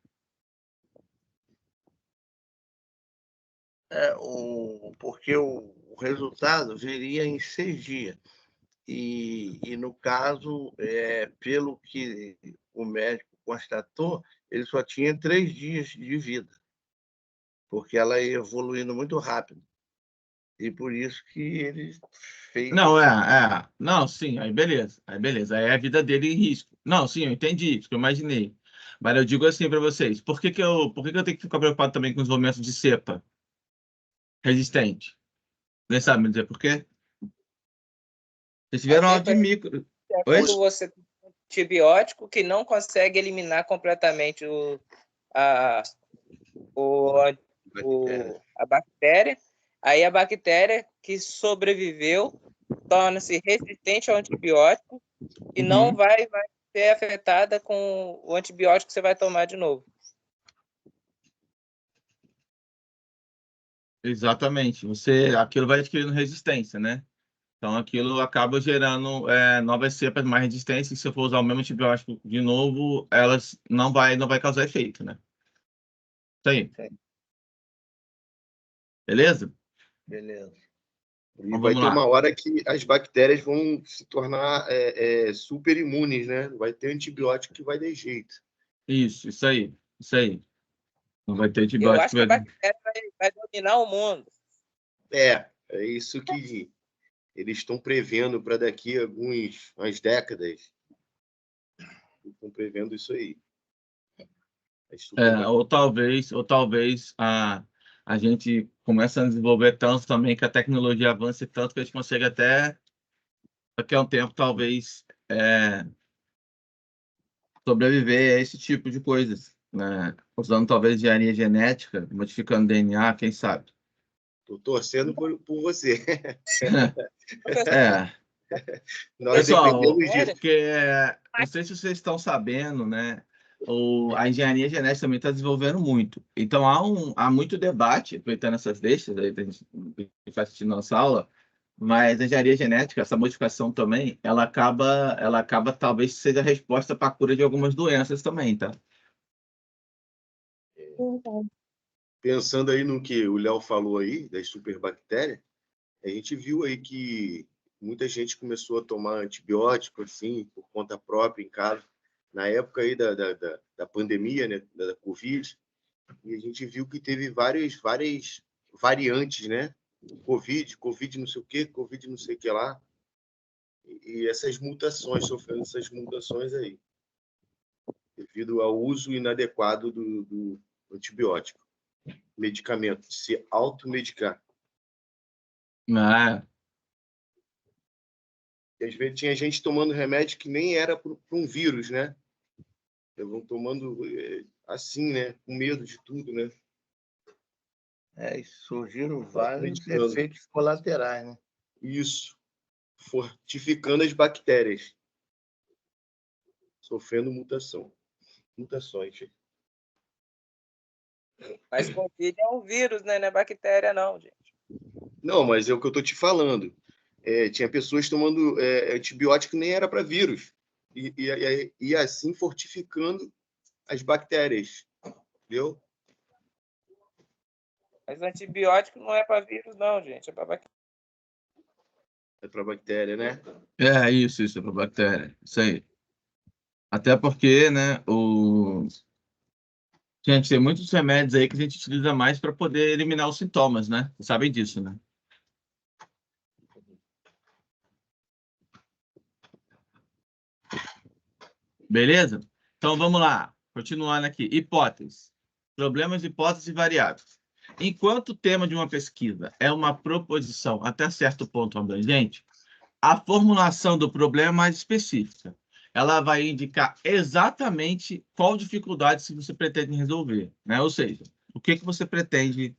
Speaker 2: Porque o resultado viria em 6 dias. E no caso, pelo que o médico constatou, ele só tinha 3 dias de vida, porque ela ia evoluindo muito rápido. E por isso que ele fez...
Speaker 1: Não, Não, sim, aí beleza. Aí beleza. Aí é a vida dele em risco. Não, sim, eu entendi, isso que eu imaginei. Mas eu digo assim para vocês, por que que eu tenho que ficar preocupado também com os desenvolvimento de cepa resistente? Vocês sabem me dizer por quê? Vocês
Speaker 9: A
Speaker 1: tiveram aula de
Speaker 9: cepa
Speaker 1: micro.
Speaker 9: é
Speaker 1: Oi?
Speaker 9: quando você tem um antibiótico que não consegue eliminar completamente a, a bactéria. Aí a bactéria que sobreviveu torna-se resistente ao antibiótico e não vai ser afetada com o antibiótico que você vai tomar de novo.
Speaker 1: Exatamente. Aquilo vai adquirindo resistência, né? Então, aquilo acaba gerando novas cepas mais resistentes. E se eu for usar o mesmo antibiótico de novo, elas não vai causar efeito, né? Isso aí.
Speaker 2: Sim.
Speaker 1: Beleza?
Speaker 2: Beleza.
Speaker 6: E
Speaker 1: Então,
Speaker 6: vai
Speaker 1: vamos
Speaker 6: ter
Speaker 1: lá.
Speaker 6: uma hora que as bactérias vão se tornar super imunes, né? Vai ter antibiótico que vai dar jeito.
Speaker 1: Isso aí. Isso aí. Não vai ter
Speaker 9: Eu
Speaker 1: antibiótico.
Speaker 9: acho que a bactéria vai dominar o mundo.
Speaker 6: É isso que eles estão prevendo para daqui a umas décadas. Estão prevendo isso aí.
Speaker 1: Ou talvez a gente comece a desenvolver tanto também que a tecnologia avance tanto que a gente consiga até daqui a um tempo talvez sobreviver a esse tipo de coisas, né? Usando talvez engenharia genética, modificando DNA, quem sabe?
Speaker 6: Estou torcendo por você. Nós
Speaker 1: Pessoal,
Speaker 6: dependemos disso.
Speaker 1: porque não sei se vocês estão sabendo, né? A engenharia genética também está desenvolvendo muito. Então, há muito debate, aproveitando essas deixas aí, a gente vai assistindo nossa aula, mas a engenharia genética, essa modificação também, ela acaba talvez seja a resposta para a cura de algumas doenças também, tá?
Speaker 6: Pensando aí no que o Léo falou aí, das superbactérias, a gente viu aí que muita gente começou a tomar antibiótico, assim, por conta própria, em casa, na época aí da pandemia, né, da Covid, e a gente viu que teve várias variantes, né? Covid não sei o quê, Covid não sei o que lá, e essas mutações, sofrendo essas mutações aí, devido ao uso inadequado do antibiótico. Medicamento, se automedicar.
Speaker 1: Ah,
Speaker 6: E às vezes tinha gente tomando remédio que nem era para um vírus, né? Vão tomando assim, né? Com medo de tudo, né?
Speaker 2: E surgiram vários efeitos colaterais, né?
Speaker 6: Isso. Fortificando as bactérias. Sofrendo mutações.
Speaker 9: Mas Covid é um vírus, né? Não é bactéria, não, gente.
Speaker 6: Não, mas é o que eu estou te falando. Tinha pessoas tomando antibiótico que nem era para vírus. E assim fortificando as bactérias. Entendeu?
Speaker 9: Mas antibiótico não é para vírus, não, gente. É para bactéria.
Speaker 6: É para bactéria, né?
Speaker 1: isso é para bactéria. Isso aí. Até porque, né, gente, tem muitos remédios aí que a gente utiliza mais para poder eliminar os sintomas, né? Vocês sabem disso, né? Beleza? Então, vamos lá. Continuando aqui. Hipóteses. Problemas, hipóteses e variáveis. Enquanto o tema de uma pesquisa é uma proposição até certo ponto abrangente, a formulação do problema é mais específica. Ela vai indicar exatamente qual dificuldade você pretende resolver, né? Ou seja, o que você pretende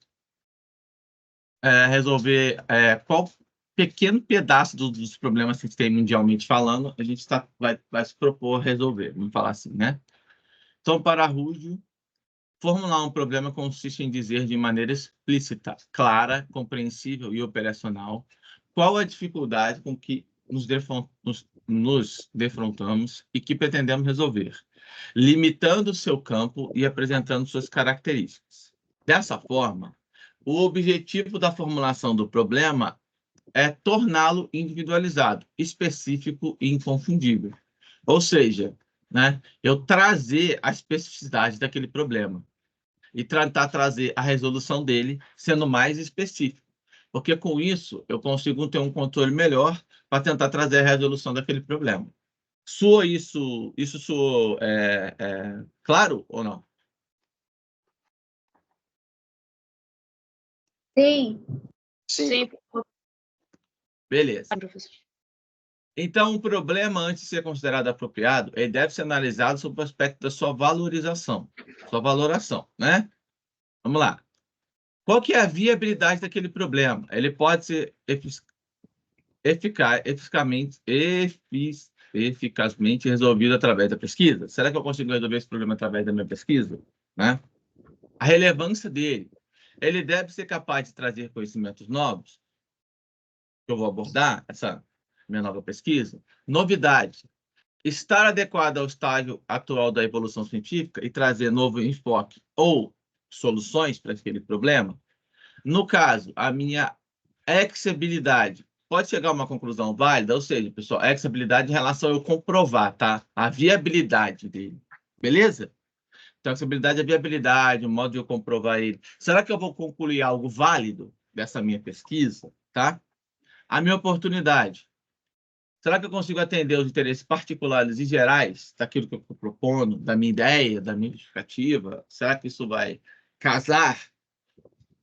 Speaker 1: resolver, qual pequeno pedaço dos problemas que a gente tem mundialmente falando, a gente vai se propor resolver, vamos falar assim, né? Então, para Arújo, formular um problema consiste em dizer de maneira explícita, clara, compreensível e operacional qual a dificuldade com que nos defrontamos e que pretendemos resolver, limitando seu campo e apresentando suas características. Dessa forma, o objetivo da formulação do problema é torná-lo individualizado, específico e inconfundível. Ou seja, né, eu trazer a especificidade daquele problema e tentar trazer a resolução dele sendo mais específico. porque com isso eu consigo ter um controle melhor para tentar trazer a resolução daquele problema. Soa isso soou claro ou não?
Speaker 8: Sim.
Speaker 3: Sim,
Speaker 1: Beleza.
Speaker 3: professor.
Speaker 1: Então, o problema, antes de ser considerado apropriado, ele deve ser analisado sob o aspecto da sua valorização, sua valoração, né? Vamos lá. Qual que é a viabilidade daquele problema? Ele pode ser eficazmente resolvido através da pesquisa? Será que eu consigo resolver esse problema através da minha pesquisa? Né? A relevância dele. Ele deve ser capaz de trazer conhecimentos novos, que eu vou abordar, essa minha nova pesquisa. Novidade. Estar adequado ao estágio atual da evolução científica e trazer novo enfoque ou soluções para aquele problema. No caso, a minha exabilidade pode chegar a uma conclusão válida, ou seja, pessoal, exabilidade em relação a eu comprovar, tá? A viabilidade dele, beleza? Então, exabilidade é a viabilidade, o modo de eu comprovar ele. Será que eu vou concluir algo válido dessa minha pesquisa, tá? A minha oportunidade. Será que eu consigo atender os interesses particulares e gerais daquilo que eu estou propondo, da minha ideia, da minha justificativa? Será que isso vai casar,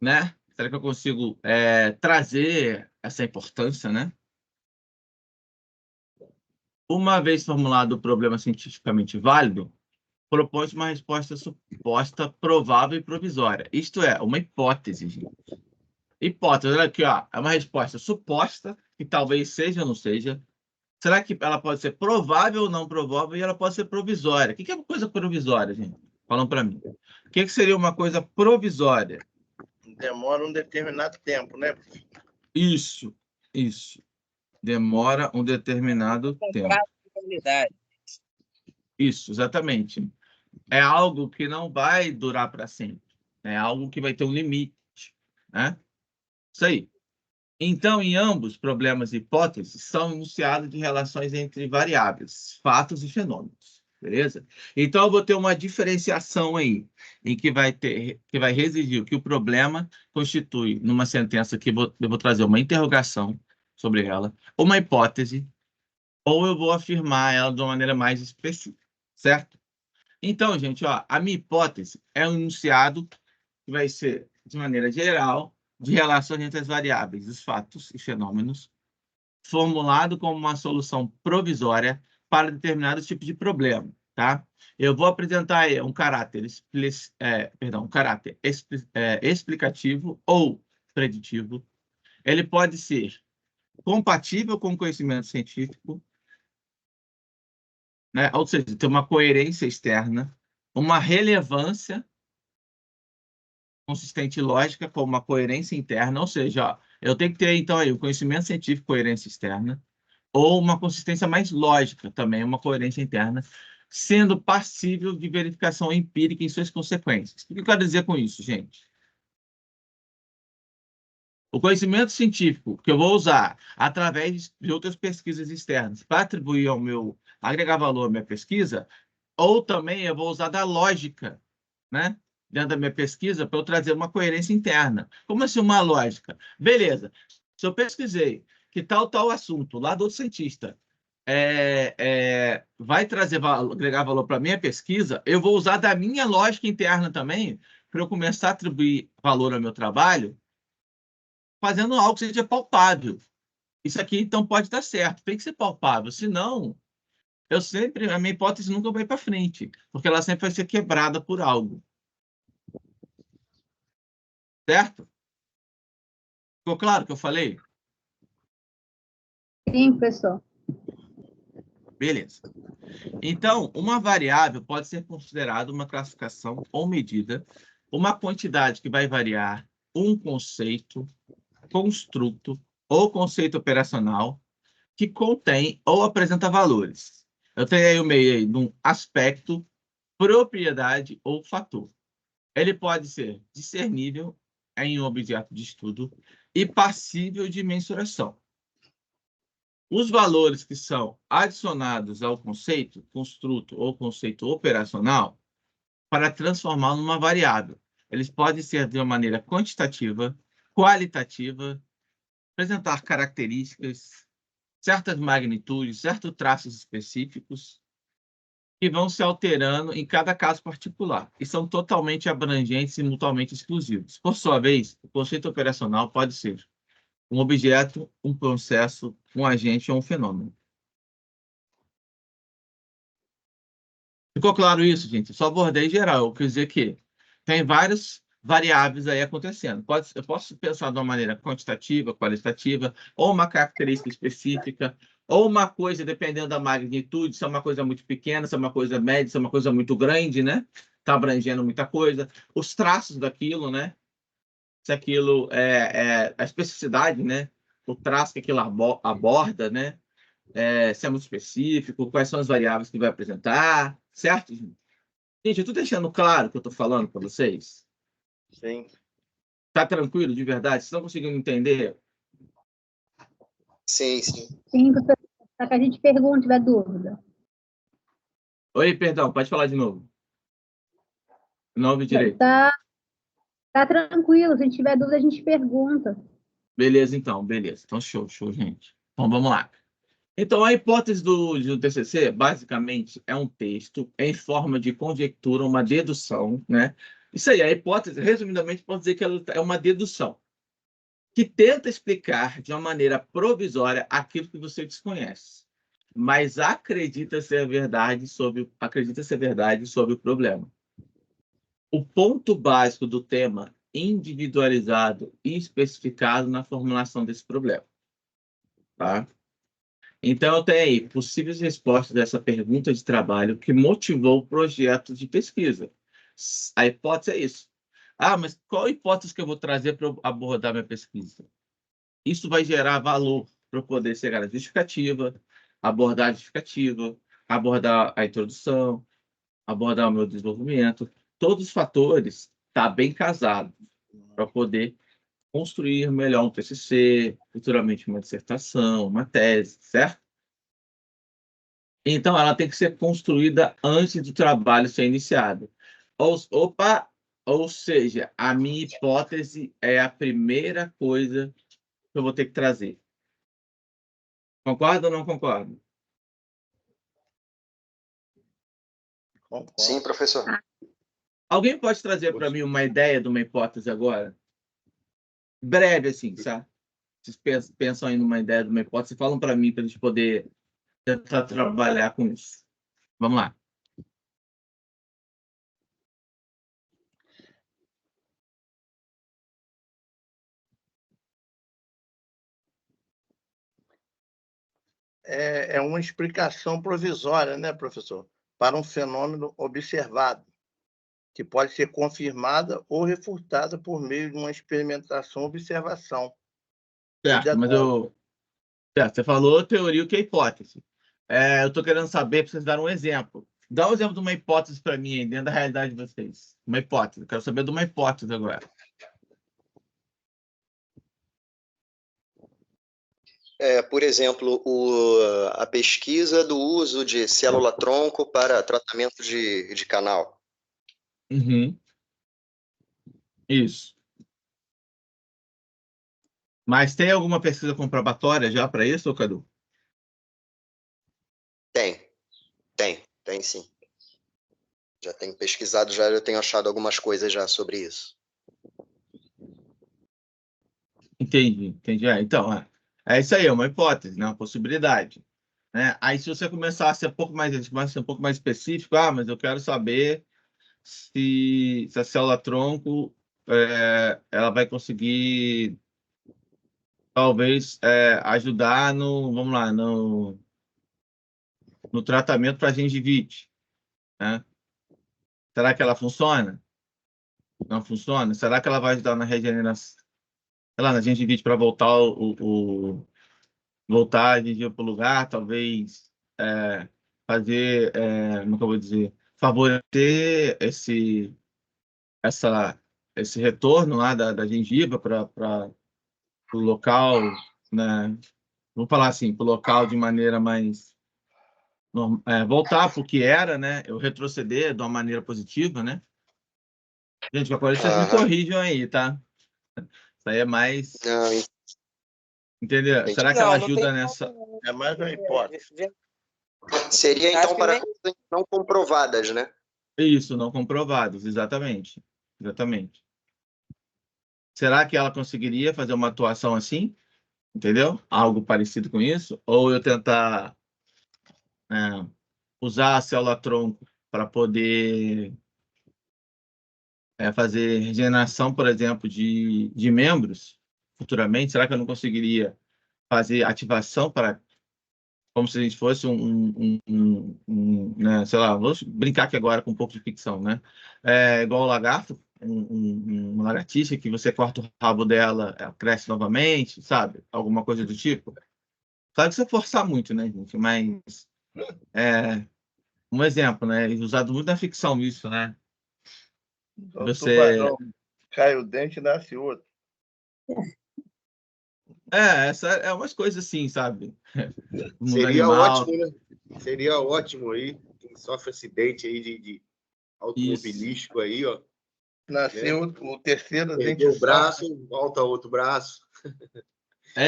Speaker 1: né? Será que eu consigo trazer essa importância, né? Uma vez formulado o problema cientificamente válido, propõe-se uma resposta suposta, provável e provisória. Isto é, uma hipótese, gente. Hipótese, olha aqui, ó, é uma resposta suposta, que talvez seja ou não seja. Será que ela pode ser provável ou não provável e ela pode ser provisória? O que é uma coisa provisória, gente? Falam para mim. O que seria uma coisa provisória?
Speaker 2: Demora um determinado tempo, né?
Speaker 1: Isso. Demora um determinado tempo. Isso, exatamente. É algo que não vai durar para sempre. É algo que vai ter um limite, né? Isso aí. Então, em ambos, problemas e hipóteses são enunciados de relações entre variáveis, fatos e fenômenos, beleza? Então, eu vou ter uma diferenciação aí, em que vai residir que o problema constitui, numa sentença que eu vou trazer uma interrogação sobre ela, uma hipótese, ou eu vou afirmar ela de uma maneira mais específica, certo? Então, gente, ó, a minha hipótese é um enunciado que vai ser, de maneira geral, de relações entre as variáveis, os fatos e fenômenos, formulado como uma solução provisória para determinado tipo de problema, tá? Eu vou apresentar um caráter, explicativo ou preditivo. Ele pode ser compatível com o conhecimento científico, né? Ou seja, ter uma coerência externa, uma relevância consistente e lógica com uma coerência interna, ou seja, ó, eu tenho que ter, então, aí, o conhecimento científico, coerência externa, ou uma consistência mais lógica também, uma coerência interna, sendo passível de verificação empírica em suas consequências. O que eu quero dizer com isso, gente? O conhecimento científico que eu vou usar através de outras pesquisas externas para atribuir ao meu, agregar valor à minha pesquisa, ou também eu vou usar da lógica, né? Dentro da minha pesquisa, para eu trazer uma coerência interna. Como assim uma lógica? Beleza. Se eu pesquisei que tal assunto lá do outro cientista vai agregar valor para a minha pesquisa, eu vou usar da minha lógica interna também para eu começar a atribuir valor ao meu trabalho, fazendo algo que seja palpável. Isso aqui, então, pode estar certo. Tem que ser palpável. Senão, a minha hipótese nunca vai para frente, porque ela sempre vai ser quebrada por algo. Certo? Ficou claro o que eu falei?
Speaker 8: Sim, professor.
Speaker 1: Beleza. Então, uma variável pode ser considerada uma classificação ou medida, uma quantidade que vai variar, um conceito, construto ou conceito operacional que contém ou apresenta valores. Eu tenho aí o meio aí de um aspecto, propriedade ou fator. Ele pode ser discernível em um objeto de estudo e passível de mensuração. Os valores que são adicionados ao conceito, construto ou conceito operacional, para transformá-lo numa variável. Eles podem ser de uma maneira quantitativa, qualitativa apresentar características, certas magnitudes, certos traços específicos que vão se alterando em cada caso particular e são totalmente abrangentes e mutuamente exclusivos. Por sua vez, o conceito operacional pode ser um objeto, um processo, um agente ou um fenômeno. Ficou claro isso, gente? Eu só abordei geral. Quer dizer que tem várias variáveis aí acontecendo. Eu posso pensar de uma maneira quantitativa, qualitativa, ou uma característica específica, ou uma coisa, dependendo da magnitude, se é uma coisa muito pequena, se é uma coisa média, se é uma coisa muito grande, né? Está abrangendo muita coisa. Os traços daquilo, né? Se aquilo é a especificidade, né? O traço que aquilo aborda, né? Se é muito específico, quais são as variáveis que vai apresentar, certo, gente? Gente, eu estou deixando claro o que eu estou falando para vocês?
Speaker 2: Sim.
Speaker 1: Tá tranquilo, de verdade? Vocês estão conseguindo entender?
Speaker 6: Sim, sim.
Speaker 8: Sim, professor. Só que a gente pergunta, tiver dúvida.
Speaker 1: Oi, perdão, pode falar de novo. Não ouvi direito.
Speaker 8: Tá tranquilo. Se a gente tiver dúvida, a gente pergunta.
Speaker 1: Beleza, então, beleza. Então, show, gente. Então, vamos lá. Então, a hipótese do TCC, basicamente, é um texto em forma de conjectura, uma dedução, né? Isso aí, a hipótese, resumidamente, pode dizer que ela é uma dedução que tenta explicar de uma maneira provisória aquilo que você desconhece, mas acredita ser verdade sobre o problema. O ponto básico do tema individualizado e especificado na formulação desse problema, tá? Então, eu tenho aí possíveis respostas dessa pergunta de trabalho que motivou o projeto de pesquisa. A hipótese é isso. Ah, mas qual hipótese que eu vou trazer para abordar minha pesquisa? Isso vai gerar valor para eu poder chegar à justificativa, abordar a justificativa, abordar a introdução, abordar o meu desenvolvimento. Todos os fatores tá bem casado para poder construir melhor um TCC, futuramente uma dissertação, uma tese, certo? Então, ela tem que ser construída antes do trabalho ser iniciado. Ou seja, a minha hipótese é a primeira coisa que eu vou ter que trazer. Concorda ou não concorda?
Speaker 6: Sim, professor.
Speaker 1: Alguém pode trazer para mim uma ideia de uma hipótese agora? Breve, assim, sabe? Vocês pensam aí numa ideia de uma hipótese, falam para mim para a gente poder tentar trabalhar com isso. Vamos lá.
Speaker 2: É uma explicação provisória, né, professor? Para um fenômeno observado, que pode ser confirmada ou refutada por meio de uma experimentação ou observação.
Speaker 1: Certo, mas certo, você falou teoria, o que é hipótese. Eu estou querendo saber, para vocês darem um exemplo. Dá um exemplo de uma hipótese para mim, aí, dentro da realidade de vocês. Uma hipótese. Eu quero saber de uma hipótese agora.
Speaker 6: Por exemplo, a pesquisa do uso de célula-tronco para tratamento de canal.
Speaker 1: Uhum. Isso. Mas tem alguma pesquisa comprobatória já para isso, Cadu?
Speaker 6: Tem sim. Já tenho pesquisado, já tenho achado algumas coisas já sobre isso.
Speaker 1: Entendi. Então, é isso aí, é uma hipótese, né? Uma possibilidade. Né? Aí, se você começar a ser um pouco mais específico, mas eu quero saber se a célula-tronco ela vai conseguir, talvez, ajudar vamos lá, no tratamento para gengivite, né? Será que ela funciona? Não funciona? Será que ela vai ajudar na regeneração, sei lá, na gengivite para voltar voltar a gengiva para o lugar, talvez fazer, como é que eu vou dizer, favorecer esse retorno lá da gengiva para o local, né? Vamos falar assim, para o local de maneira mais voltar para o que era, né? Eu retroceder de uma maneira positiva, né? Gente, qualquer coisa vocês me corrijam aí, tá? Isso aí é mais.
Speaker 6: Não,
Speaker 1: Entendeu?
Speaker 6: Entendi.
Speaker 1: Será que
Speaker 9: Não,
Speaker 1: ela
Speaker 9: não
Speaker 1: ajuda
Speaker 9: tem
Speaker 1: nessa...
Speaker 9: como.
Speaker 2: É mais uma hipótese.
Speaker 10: Seria,
Speaker 9: Acho
Speaker 10: então,
Speaker 9: que
Speaker 10: para
Speaker 9: nem-
Speaker 10: coisas não comprovadas, né?
Speaker 1: Isso, não comprovados, exatamente. Exatamente. Será que ela conseguiria fazer uma atuação assim? Entendeu? Algo parecido com isso? Ou eu tentar usar a célula-tronco para poder fazer regeneração, por exemplo, de membros futuramente? Será que eu não conseguiria fazer ativação para, como se a gente fosse né, sei lá, vamos brincar aqui agora com um pouco de ficção, né? Igual o lagarto, uma lagartixa que você corta o rabo dela, ela cresce novamente, sabe? Alguma coisa do tipo. Claro que você forçar muito, né, gente? Mas um exemplo, né? Usado muito na ficção isso, né?
Speaker 2: O
Speaker 1: Você...
Speaker 2: tubarão cai o dente e nasce outro.
Speaker 1: essa é umas coisas assim, sabe? O mundo
Speaker 6: Seria
Speaker 1: animal.
Speaker 6: ótimo, né? Seria ótimo aí. Quem sofre acidente aí de automobilístico aí, ó.
Speaker 2: Nasceu o terceiro dente
Speaker 6: Perdeu o
Speaker 2: só.
Speaker 6: braço, volta outro braço.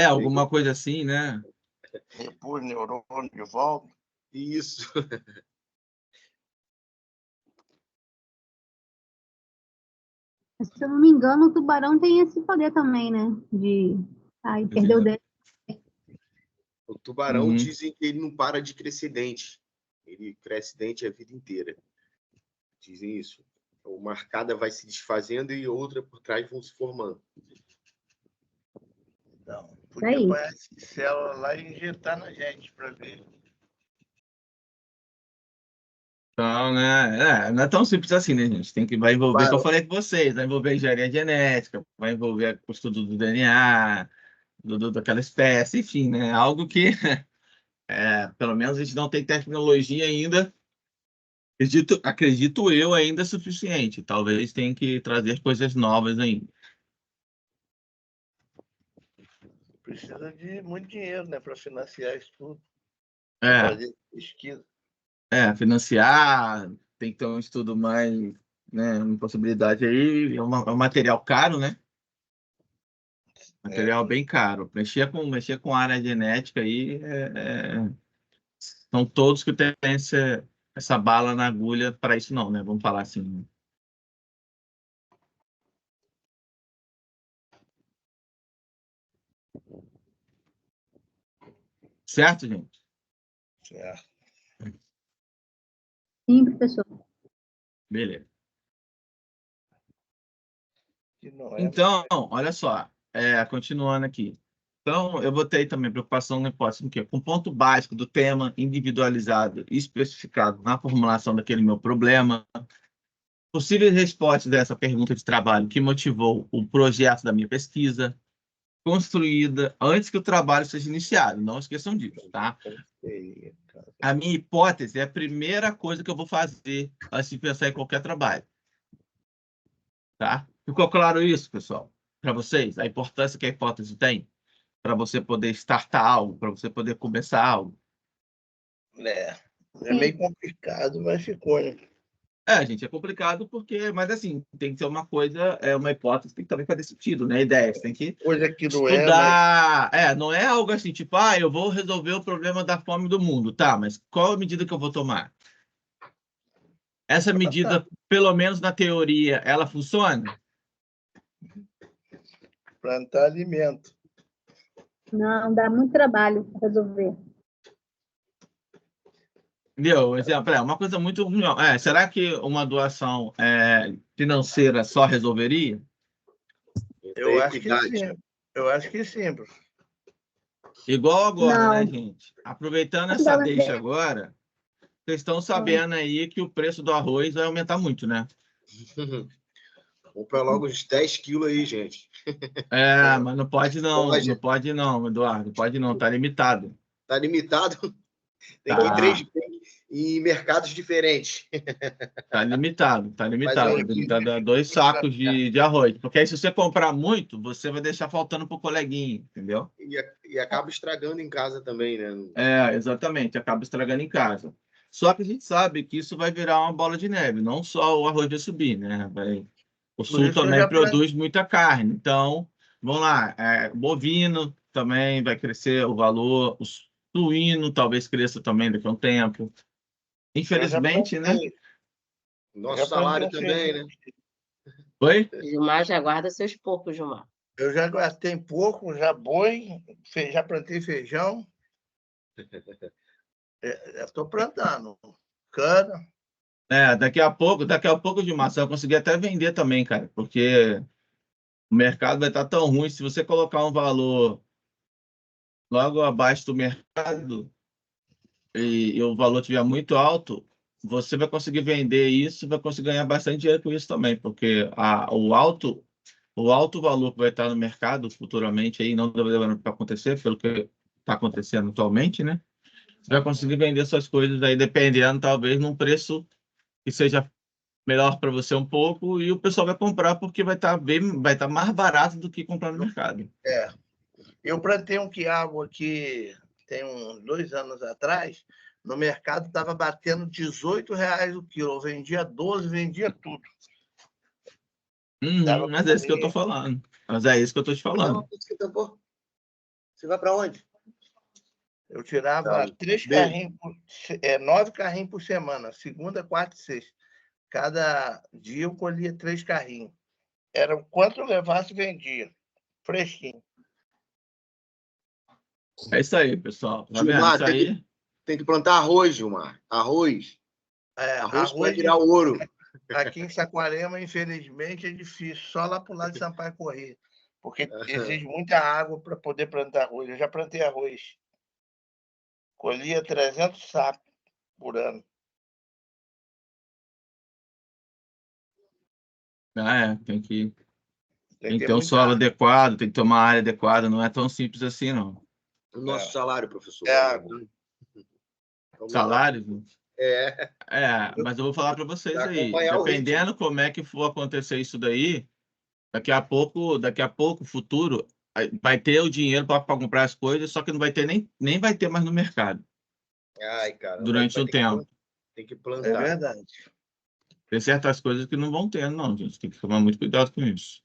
Speaker 1: Alguma coisa assim, né?
Speaker 2: Repor neurônio de volta.
Speaker 6: Isso.
Speaker 8: Se eu não me engano, o tubarão tem esse poder também, né? De perder o dente.
Speaker 6: O tubarão dizem que ele não para de crescer dente. Ele cresce dente a vida inteira. Dizem isso. Uma arcada vai se desfazendo e outra por trás vão se formando.
Speaker 2: Então, podia pôr essa célula lá e injetar na gente para ver.
Speaker 1: Então, né? Não é tão simples assim, né, gente? Vai envolver, o que eu falei com vocês, vai envolver engenharia genética, vai envolver o estudo do DNA, daquela espécie, enfim, né? Algo que, pelo menos, a gente não tem tecnologia ainda, acredito eu, ainda suficiente. Talvez tenha que trazer coisas novas ainda.
Speaker 2: Precisa de muito dinheiro, né, para financiar isso tudo.
Speaker 1: Fazer
Speaker 2: pesquisa.
Speaker 1: Financiar, tem que ter um estudo mais, né, uma possibilidade aí, é um material caro, né? Material bem caro. Mexer com área genética aí, são todos que têm essa bala na agulha para isso não, né? Vamos falar assim. Certo, gente?
Speaker 2: Certo.
Speaker 8: Sim, professor.
Speaker 1: Beleza. Então, olha só, continuando aqui. Então, eu botei também preocupação na hipótese do quê? Com o ponto básico do tema individualizado e especificado na formulação daquele meu problema, possíveis respostas dessa pergunta de trabalho que motivou o projeto da minha pesquisa, construída antes que o trabalho seja iniciado. Não esqueçam disso, tá? A minha hipótese é a primeira coisa que eu vou fazer antes de pensar em qualquer trabalho. Tá? Ficou claro isso, pessoal? Para vocês? A importância que a hipótese tem para você poder startar algo, para você poder começar algo.
Speaker 2: É meio complicado, mas ficou, né?
Speaker 1: Gente, é complicado porque, mas assim, tem que ser uma coisa, uma hipótese, tem que também fazer sentido, né? Ideia, você tem que
Speaker 2: coisa que não
Speaker 1: estudar. Não é algo assim, tipo, eu vou resolver o problema da fome do mundo, tá? Mas qual a medida que eu vou tomar? Essa medida, pelo menos na teoria, ela funciona?
Speaker 2: Plantar alimento.
Speaker 8: Não, dá muito trabalho para resolver.
Speaker 1: Entendeu? Exemplo, uma coisa muito... será que uma doação financeira só resolveria?
Speaker 2: Eu acho que sim. Eu acho que sim, professor.
Speaker 1: Igual agora,
Speaker 8: Não.
Speaker 1: né, gente? Aproveitando essa deixa agora, vocês estão sabendo aí que o preço do arroz vai aumentar muito, né?
Speaker 6: Compra logo uns 10 quilos aí, gente.
Speaker 1: Mas não pode não, não pode não, Eduardo, não pode não, tá limitado.
Speaker 6: Tá limitado? Tem que ir em mercados diferentes.
Speaker 1: Tá limitado. Tem que dar 2 sacos de arroz. Porque aí, se você comprar muito, você vai deixar faltando pro coleguinha, entendeu?
Speaker 6: E acaba estragando em casa também, né?
Speaker 1: Exatamente, acaba estragando em casa. Só que a gente sabe que isso vai virar uma bola de neve, não só o arroz vai subir, né? O sul também produz muita carne. Então, vamos lá, bovino também vai crescer o valor. O suíno talvez cresça também daqui a um tempo. Infelizmente, né?
Speaker 6: Nosso salário também, né?
Speaker 1: Oi?
Speaker 11: Gilmar já guarda seus poucos, Gilmar.
Speaker 2: Eu já gastei pouco, já boi, já plantei feijão. Estou plantando. Cana.
Speaker 1: Daqui a pouco, Gilmar, você vai conseguir até vender também, cara, porque o mercado vai estar tão ruim. Se você colocar um valor logo abaixo do mercado e o valor estiver muito alto, você vai conseguir vender isso e vai conseguir ganhar bastante dinheiro com isso também, porque o alto valor que vai estar no mercado futuramente aí não deverá acontecer, pelo que está acontecendo atualmente, né? Você vai conseguir vender suas coisas aí, dependendo, talvez, num preço que seja melhor para você um pouco, e o pessoal vai comprar porque vai estar mais barato do que comprar no mercado.
Speaker 2: Eu plantei um quiabo aqui tem uns 2 anos atrás, no mercado estava batendo R$18 o quilo. Eu vendia 12, vendia tudo.
Speaker 1: Mas é isso que eu estou falando. Mas é isso que eu estou te falando.
Speaker 6: Você vai para onde?
Speaker 2: Eu tirava 9 carrinhos por semana, segunda, quarta e sexta. Cada dia eu colhia 3 carrinhos. Era o quanto eu levasse, vendia. Fresquinho.
Speaker 1: É isso aí, pessoal. Tá
Speaker 6: Gilmar,
Speaker 1: vendo? Isso aí...
Speaker 6: tem que plantar arroz, Gilmar. Arroz. Arroz vai virar ouro.
Speaker 2: Aqui em Saquarema, infelizmente, é difícil. Só lá para o lado de Sampaio Corrêa. Porque exige muita água para poder plantar arroz. Eu já plantei arroz. Colhia 300 sacos por ano.
Speaker 1: Tem que ter um solo adequado, tem que ter uma área adequada. Não é tão simples assim, não.
Speaker 6: O nosso salário, professor.
Speaker 2: É água.
Speaker 1: Salário? Mas eu vou falar para vocês aí. Dependendo como é que for acontecer isso daí, daqui a pouco, futuro, vai ter o dinheiro para comprar as coisas, só que não vai ter nem vai ter mais no mercado.
Speaker 6: Ai, cara.
Speaker 1: Durante um tempo.
Speaker 6: Tem que plantar.
Speaker 2: É verdade.
Speaker 1: Tem certas coisas que não vão ter, não, gente. Tem que tomar muito cuidado com isso.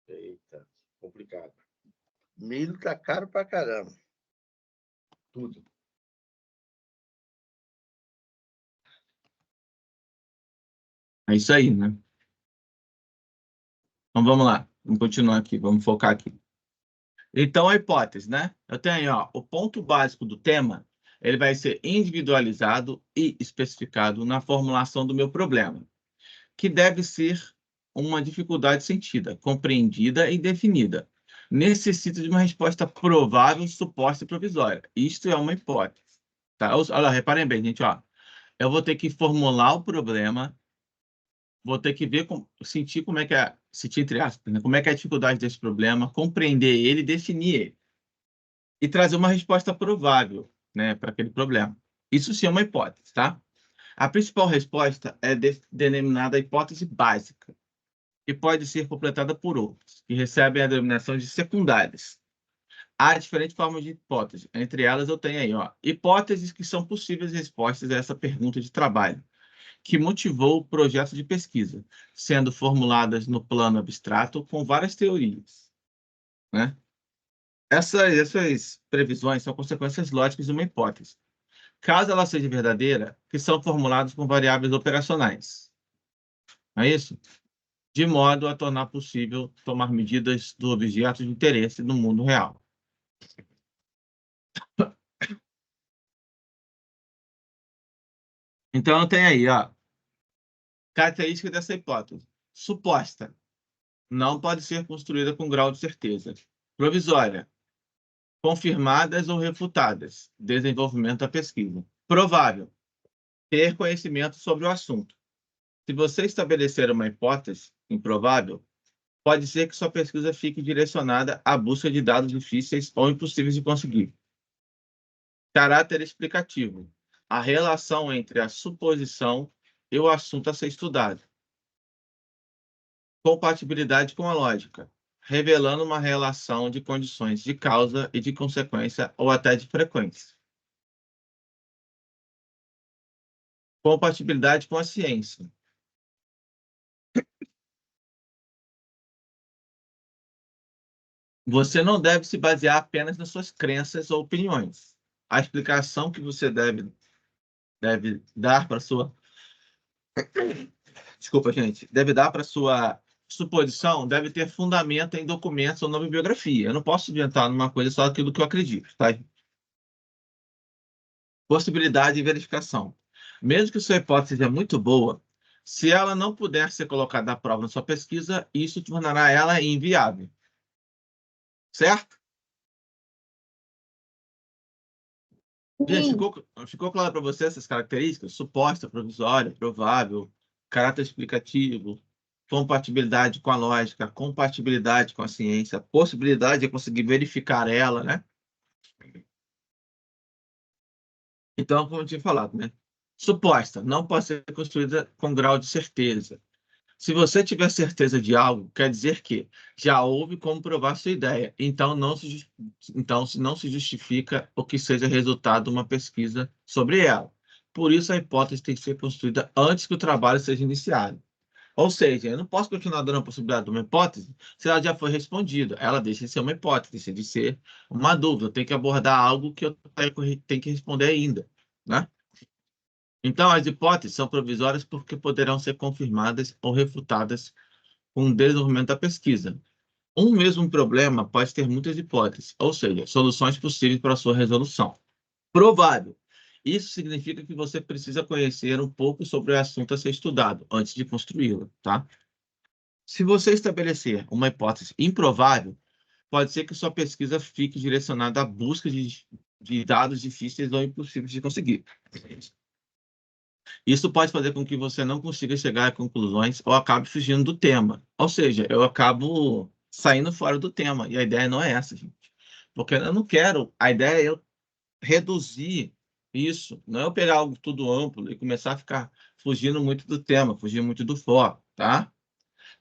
Speaker 6: Eita, complicado.
Speaker 2: Milho tá caro pra caramba.
Speaker 6: Tudo.
Speaker 1: É isso aí, né? Então, vamos lá. Vamos continuar aqui. Vamos focar aqui. Então, a hipótese, né? Eu tenho, o ponto básico do tema, ele vai ser individualizado e especificado na formulação do meu problema, que deve ser uma dificuldade sentida, compreendida e definida. Necessita de uma resposta provável, suposta e provisória. Isto é uma hipótese. Tá? Olha, reparem bem, gente. Eu vou ter que formular o problema, vou ter que sentir como é que é, sentir entre aspas, né? Como é que é a dificuldade desse problema, compreender ele, definir ele. E trazer uma resposta provável, né, para aquele problema. Isso sim é uma hipótese, tá? A principal resposta é denominada hipótese básica, que pode ser completada por outras, que recebem a denominação de secundárias. Há diferentes formas de hipótese. Entre elas, eu tenho aí, hipóteses que são possíveis respostas a essa pergunta de trabalho, que motivou o projeto de pesquisa, sendo formuladas no plano abstrato com várias teorias, né? Essas previsões são consequências lógicas de uma hipótese. Caso ela seja verdadeira, que são formuladas com variáveis operacionais. Não é isso? De modo a tornar possível tomar medidas do objeto de interesse no mundo real. Então, tem aí, característica dessa hipótese. Suposta. Não pode ser construída com grau de certeza. Provisória. Confirmadas ou refutadas. Desenvolvimento da pesquisa. Provável. Ter conhecimento sobre o assunto. Se você estabelecer uma hipótese improvável, pode ser que sua pesquisa fique direcionada à busca de dados difíceis ou impossíveis de conseguir. Caráter explicativo. A relação entre a suposição e o assunto a ser estudado. Compatibilidade com a lógica, revelando uma relação de condições de causa e de consequência ou até de frequência. Compatibilidade com a ciência. Você não deve se basear apenas nas suas crenças ou opiniões. A explicação que você deve dar para sua... Desculpa, gente. Deve dar para sua suposição, deve ter fundamento em documentos ou na bibliografia. Eu não posso inventar numa coisa só aquilo que eu acredito, tá? Possibilidade de verificação. Mesmo que sua hipótese seja muito boa, se ela não puder ser colocada à prova na sua pesquisa, isso tornará ela inviável. Certo? Gente, ficou claro para você essas características? Suposta, provisória, provável, caráter explicativo, compatibilidade com a lógica, compatibilidade com a ciência, possibilidade de conseguir verificar ela, né? Então, como eu tinha falado, né? Suposta, não pode ser construída com grau de certeza. Se você tiver certeza de algo, quer dizer que já houve como provar sua ideia. Então, não se justifica o que seja resultado de uma pesquisa sobre ela. Por isso, a hipótese tem que ser construída antes que o trabalho seja iniciado. Ou seja, eu não posso continuar dando a possibilidade de uma hipótese se ela já foi respondida. Ela deixa de ser uma hipótese, deixa de ser uma dúvida. Eu tenho que abordar algo que eu tenho que responder ainda, né? Então, as hipóteses são provisórias porque poderão ser confirmadas ou refutadas com o desenvolvimento da pesquisa. Um mesmo problema pode ter muitas hipóteses, ou seja, soluções possíveis para a sua resolução. Provável. Isso significa que você precisa conhecer um pouco sobre o assunto a ser estudado antes de construí-lo, tá? Se você estabelecer uma hipótese improvável, pode ser que sua pesquisa fique direcionada à busca de dados difíceis ou impossíveis de conseguir. Isso pode fazer com que você não consiga chegar a conclusões ou acabe fugindo do tema. Ou seja, eu acabo saindo fora do tema. E a ideia não é essa, gente. Porque eu não quero... A ideia é eu reduzir isso. Não é eu pegar algo tudo amplo e começar a ficar fugindo muito do tema, fugir muito do foco, tá?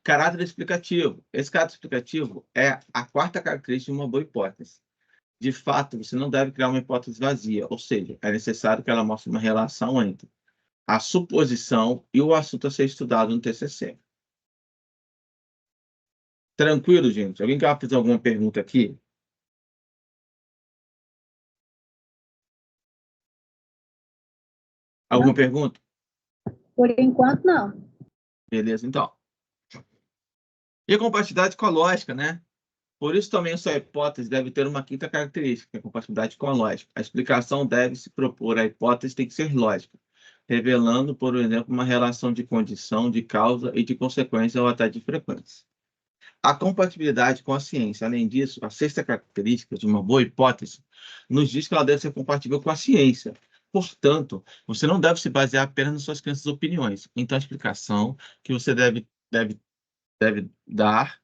Speaker 1: Caráter explicativo. Esse caráter explicativo é a quarta característica de uma boa hipótese. De fato, você não deve criar uma hipótese vazia. Ou seja, é necessário que ela mostre uma relação entre a suposição e o assunto a ser estudado no TCC. Tranquilo, gente? Alguém quer fazer alguma pergunta aqui? Alguma pergunta?
Speaker 8: Por enquanto, não.
Speaker 1: Beleza, então. E a compatibilidade com a lógica, né? Por isso também a sua hipótese deve ter uma quinta característica, que é a compatibilidade com a lógica. A explicação deve se propor, a hipótese tem que ser lógica, revelando, por exemplo, uma relação de condição, de causa e de consequência ou até de frequência. A compatibilidade com a ciência. Além disso, a sexta característica de uma boa hipótese nos diz que ela deve ser compatível com a ciência. Portanto, você não deve se basear apenas nas suas crenças e opiniões. Então, a explicação que você deve dar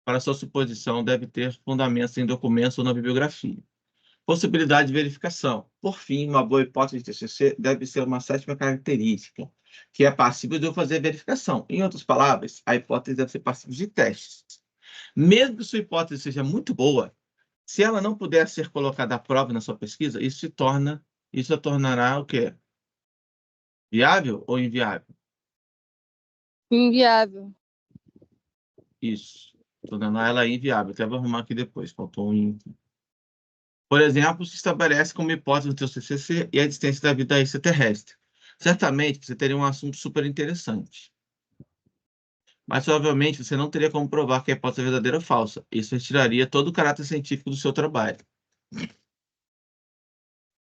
Speaker 1: para a sua suposição deve ter fundamentos em documentos ou na bibliografia. Possibilidade de verificação. Por fim, uma boa hipótese de TCC deve ser uma sétima característica, que é passível de eu fazer verificação. Em outras palavras, a hipótese deve ser passível de testes. Mesmo que sua hipótese seja muito boa, se ela não puder ser colocada à prova na sua pesquisa, isso a tornará o quê? Viável ou inviável?
Speaker 3: Inviável.
Speaker 1: Isso. Tornará ela inviável. Até vou arrumar aqui depois. Faltou um. Por exemplo, se estabelece como hipótese no seu TCC e a existência da vida extraterrestre. Certamente você teria um assunto super interessante. Mas, provavelmente, você não teria como provar que a hipótese é verdadeira ou falsa. Isso retiraria todo o caráter científico do seu trabalho.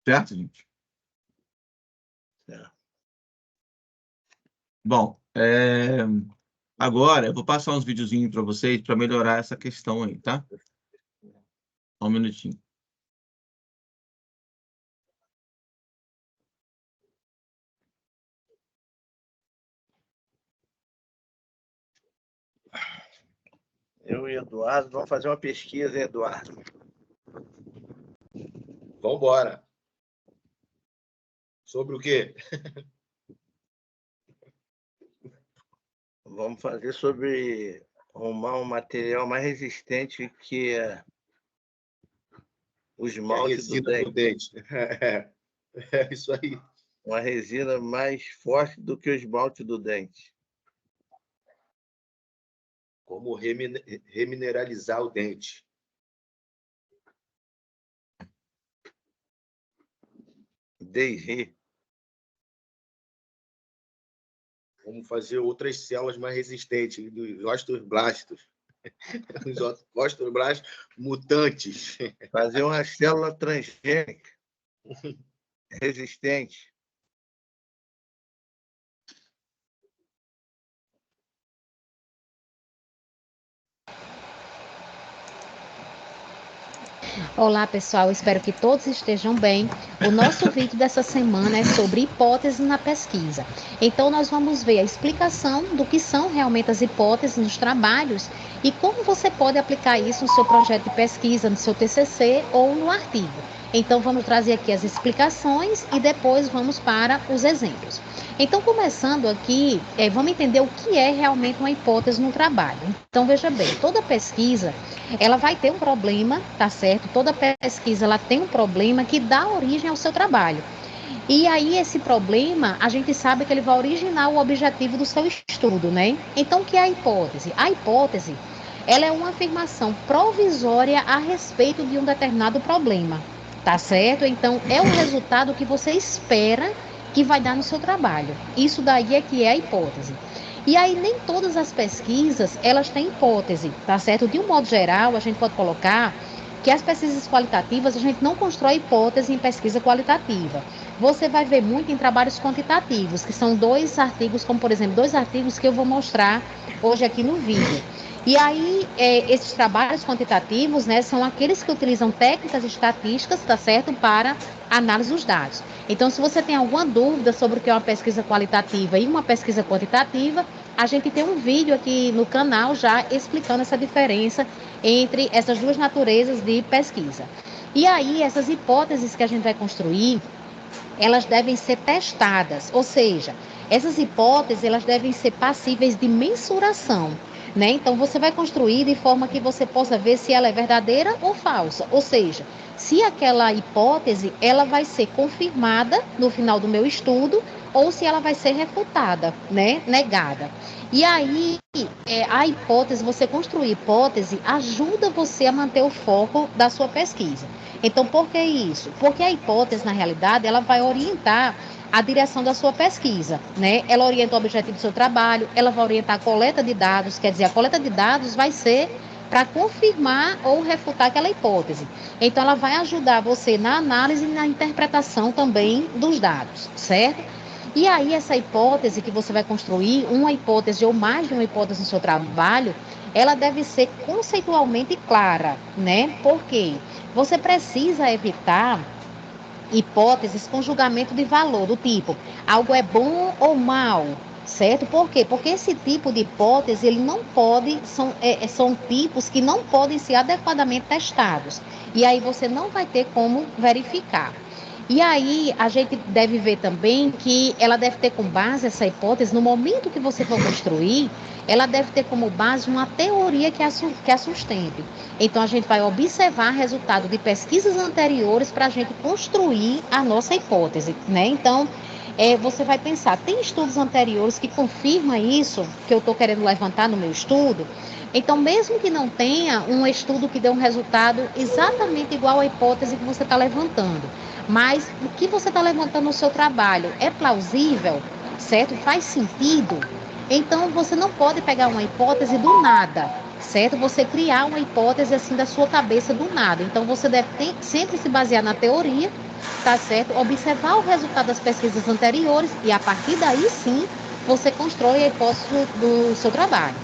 Speaker 1: Certo, gente? Bom, agora eu vou passar uns videozinhos para vocês para melhorar essa questão aí, tá? Um minutinho.
Speaker 2: Eu e Eduardo vamos fazer uma pesquisa, hein, Eduardo?
Speaker 6: Vamos embora. Sobre o quê?
Speaker 2: Vamos fazer sobre arrumar um material mais resistente que o esmalte do dente.
Speaker 6: É isso aí.
Speaker 2: Uma resina mais forte do que o esmalte do dente.
Speaker 6: Como remineralizar o dente.
Speaker 2: DRE.
Speaker 6: Vamos fazer outras células mais resistentes, dos osteoblastos. Os osteoblastos mutantes.
Speaker 2: Fazer uma célula transgênica resistente.
Speaker 12: Olá, pessoal, espero que todos estejam bem. O nosso vídeo dessa semana é sobre hipóteses na pesquisa. Então, nós vamos ver a explicação do que são realmente as hipóteses nos trabalhos e como você pode aplicar isso no seu projeto de pesquisa, no seu TCC ou no artigo. Então, vamos trazer aqui as explicações e depois vamos para os exemplos. Então, começando aqui, vamos entender o que é realmente uma hipótese no trabalho. Então, veja bem, toda pesquisa, ela vai ter um problema, tá certo? Toda pesquisa, ela tem um problema que dá origem ao seu trabalho. E aí, esse problema, a gente sabe que ele vai originar o objetivo do seu estudo, né? Então, o que é a hipótese? A hipótese, ela é uma afirmação provisória a respeito de um determinado problema, tá certo? Então, é o resultado que você espera que vai dar no seu trabalho. Isso daí é que é a hipótese. E aí, nem todas as pesquisas, elas têm hipótese, tá certo? De um modo geral, a gente pode colocar que as pesquisas qualitativas, a gente não constrói hipótese em pesquisa qualitativa. Você vai ver muito em trabalhos quantitativos, que são 2 artigos, como por exemplo, 2 artigos que eu vou mostrar hoje aqui no vídeo. E aí, esses trabalhos quantitativos, né, são aqueles que utilizam técnicas estatísticas, tá certo, para análise dos dados. Então, se você tem alguma dúvida sobre o que é uma pesquisa qualitativa e uma pesquisa quantitativa, a gente tem um vídeo aqui no canal já explicando essa diferença entre essas 2 naturezas de pesquisa. E aí, essas hipóteses que a gente vai construir, elas devem ser testadas, ou seja, essas hipóteses, elas devem ser passíveis de mensuração, né? Então, você vai construir de forma que você possa ver se ela é verdadeira ou falsa, ou seja, se aquela hipótese, ela vai ser confirmada no final do meu estudo ou se ela vai ser refutada, né? Negada. E aí, a hipótese, você construir hipótese, ajuda você a manter o foco da sua pesquisa. Então, por que isso? Porque a hipótese, na realidade, ela vai orientar a direção da sua pesquisa, né? Ela orienta o objetivo do seu trabalho, ela vai orientar a coleta de dados, quer dizer, a coleta de dados vai ser para confirmar ou refutar aquela hipótese. Então, ela vai ajudar você na análise e na interpretação também dos dados, certo? E aí, essa hipótese que você vai construir, uma hipótese ou mais de uma hipótese no seu trabalho, ela deve ser conceitualmente clara, né? Por quê? Você precisa evitar hipóteses com julgamento de valor, do tipo, algo é bom ou mal, certo? Por quê? Porque esse tipo de hipótese, ele não pode, são tipos que não podem ser adequadamente testados. E aí você não vai ter como verificar. E aí a gente deve ver também que ela deve ter como base essa hipótese, no momento que você for construir, ela deve ter como base uma teoria que a sustente. Então, a gente vai observar resultado de pesquisas anteriores para a gente construir a nossa hipótese, né? Então, você vai pensar, tem estudos anteriores que confirmam isso que eu estou querendo levantar no meu estudo? Então, mesmo que não tenha um estudo que dê um resultado exatamente igual à hipótese que você está levantando, mas o que você está levantando no seu trabalho é plausível, certo? Faz sentido? Então, você não pode pegar uma hipótese do nada, certo? Você criar uma hipótese assim da sua cabeça do nada. Então, você deve sempre se basear na teoria, tá certo? Observar o resultado das pesquisas anteriores e, a partir daí, sim, você constrói a hipótese do seu trabalho.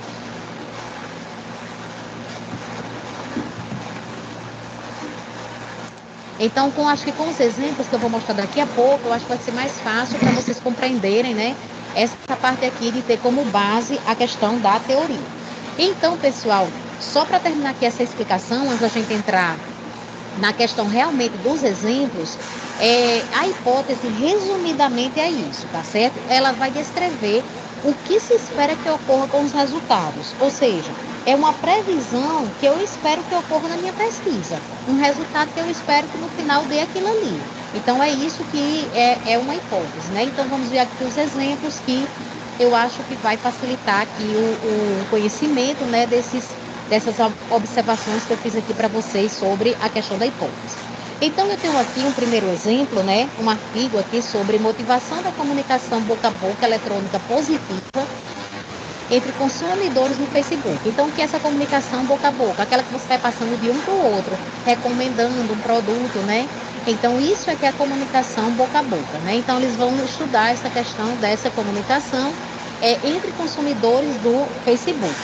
Speaker 12: Então, acho que com os exemplos que eu vou mostrar daqui a pouco, eu acho que vai ser mais fácil para vocês compreenderem, né? Essa parte aqui de ter como base a questão da teoria. Então, pessoal, só para terminar aqui essa explicação, antes da gente entrar na questão realmente dos exemplos, a hipótese, resumidamente, é isso, tá certo? Ela vai descrever o que se espera que ocorra com os resultados, ou seja, é uma previsão que eu espero que ocorra na minha pesquisa, um resultado que eu espero que no final dê aquilo ali. Então, é isso que é uma hipótese, né? Então, vamos ver aqui os exemplos que eu acho que vai facilitar aqui o conhecimento, né, dessas observações que eu fiz aqui para vocês sobre a questão da hipótese. Então, eu tenho aqui um primeiro exemplo, né? Um artigo aqui sobre motivação da comunicação boca a boca eletrônica positiva entre consumidores no Facebook. Então, o que é essa comunicação boca a boca? Aquela que você vai passando de um para o outro, recomendando um produto, né? Então, isso é que é a comunicação boca a boca, né? Então, eles vão estudar essa questão dessa comunicação entre consumidores do Facebook.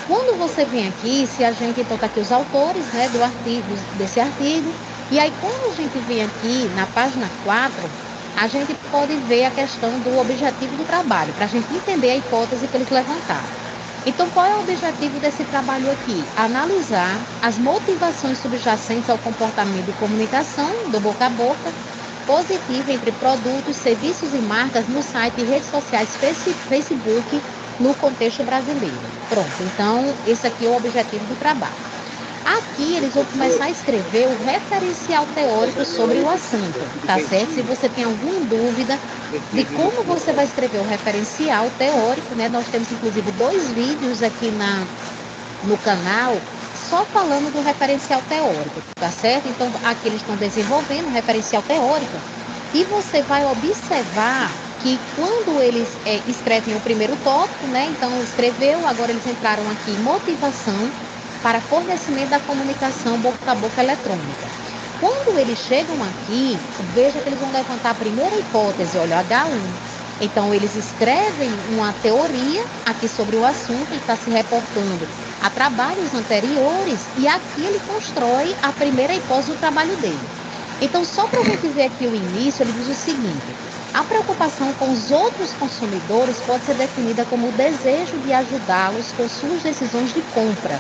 Speaker 12: Quando você vem aqui, se a gente, então, tá aqui os autores, né, do artigo, desse artigo, e aí, quando a gente vem aqui na página 4, a gente pode ver a questão do objetivo do trabalho, para a gente entender a hipótese que eles levantaram. Então, qual é o objetivo desse trabalho aqui? Analisar as motivações subjacentes ao comportamento de comunicação do boca a boca positiva entre produtos, serviços e marcas no site e redes sociais Facebook no contexto brasileiro. Pronto, então, esse aqui é o objetivo do trabalho. Aqui eles vão começar a escrever o referencial teórico sobre o assunto, tá certo? Se você tem alguma dúvida de como você vai escrever o referencial teórico, né? Nós temos inclusive 2 vídeos aqui no canal só falando do referencial teórico, tá certo? Então aqui eles estão desenvolvendo o referencial teórico e você vai observar que quando eles escrevem o primeiro tópico, né? Então escreveu, agora eles entraram aqui em motivação para fornecimento da comunicação boca a boca eletrônica. Quando eles chegam aqui, veja que eles vão levantar a primeira hipótese, olha, o H1. Então, eles escrevem uma teoria aqui sobre o assunto, ele está se reportando a trabalhos anteriores, e aqui ele constrói a primeira hipótese do trabalho dele. Então, só para a gente ver aqui o início, ele diz o seguinte: a preocupação com os outros consumidores pode ser definida como o desejo de ajudá-los com suas decisões de compra,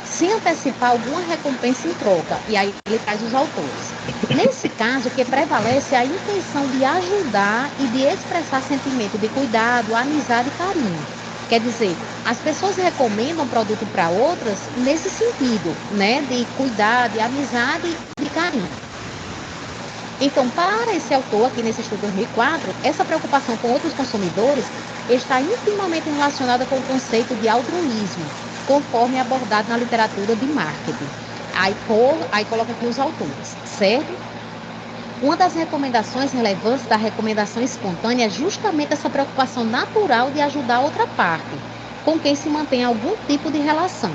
Speaker 12: sem antecipar alguma recompensa em troca. E aí ele traz os autores. Nesse caso, o que prevalece é a intenção de ajudar e de expressar sentimento de cuidado, amizade e carinho. Quer dizer, as pessoas recomendam produto para outras nesse sentido, né? De cuidado, de amizade e de carinho. Então, para esse autor, aqui nesse estudo 2004, essa preocupação com outros consumidores está intimamente relacionada com o conceito de altruísmo, conforme abordado na literatura de marketing. Aí coloca aqui os autores, certo? Uma das recomendações relevantes da recomendação espontânea é justamente essa preocupação natural de ajudar a outra parte, com quem se mantém algum tipo de relação.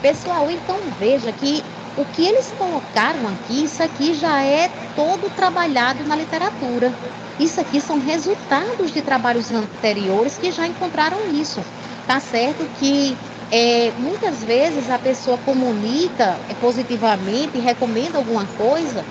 Speaker 12: Pessoal, então veja que o que eles colocaram aqui, isso aqui já é todo trabalhado na literatura. Isso aqui são resultados de trabalhos anteriores que já encontraram isso. Tá certo que muitas vezes a pessoa comunica positivamente e recomenda alguma coisa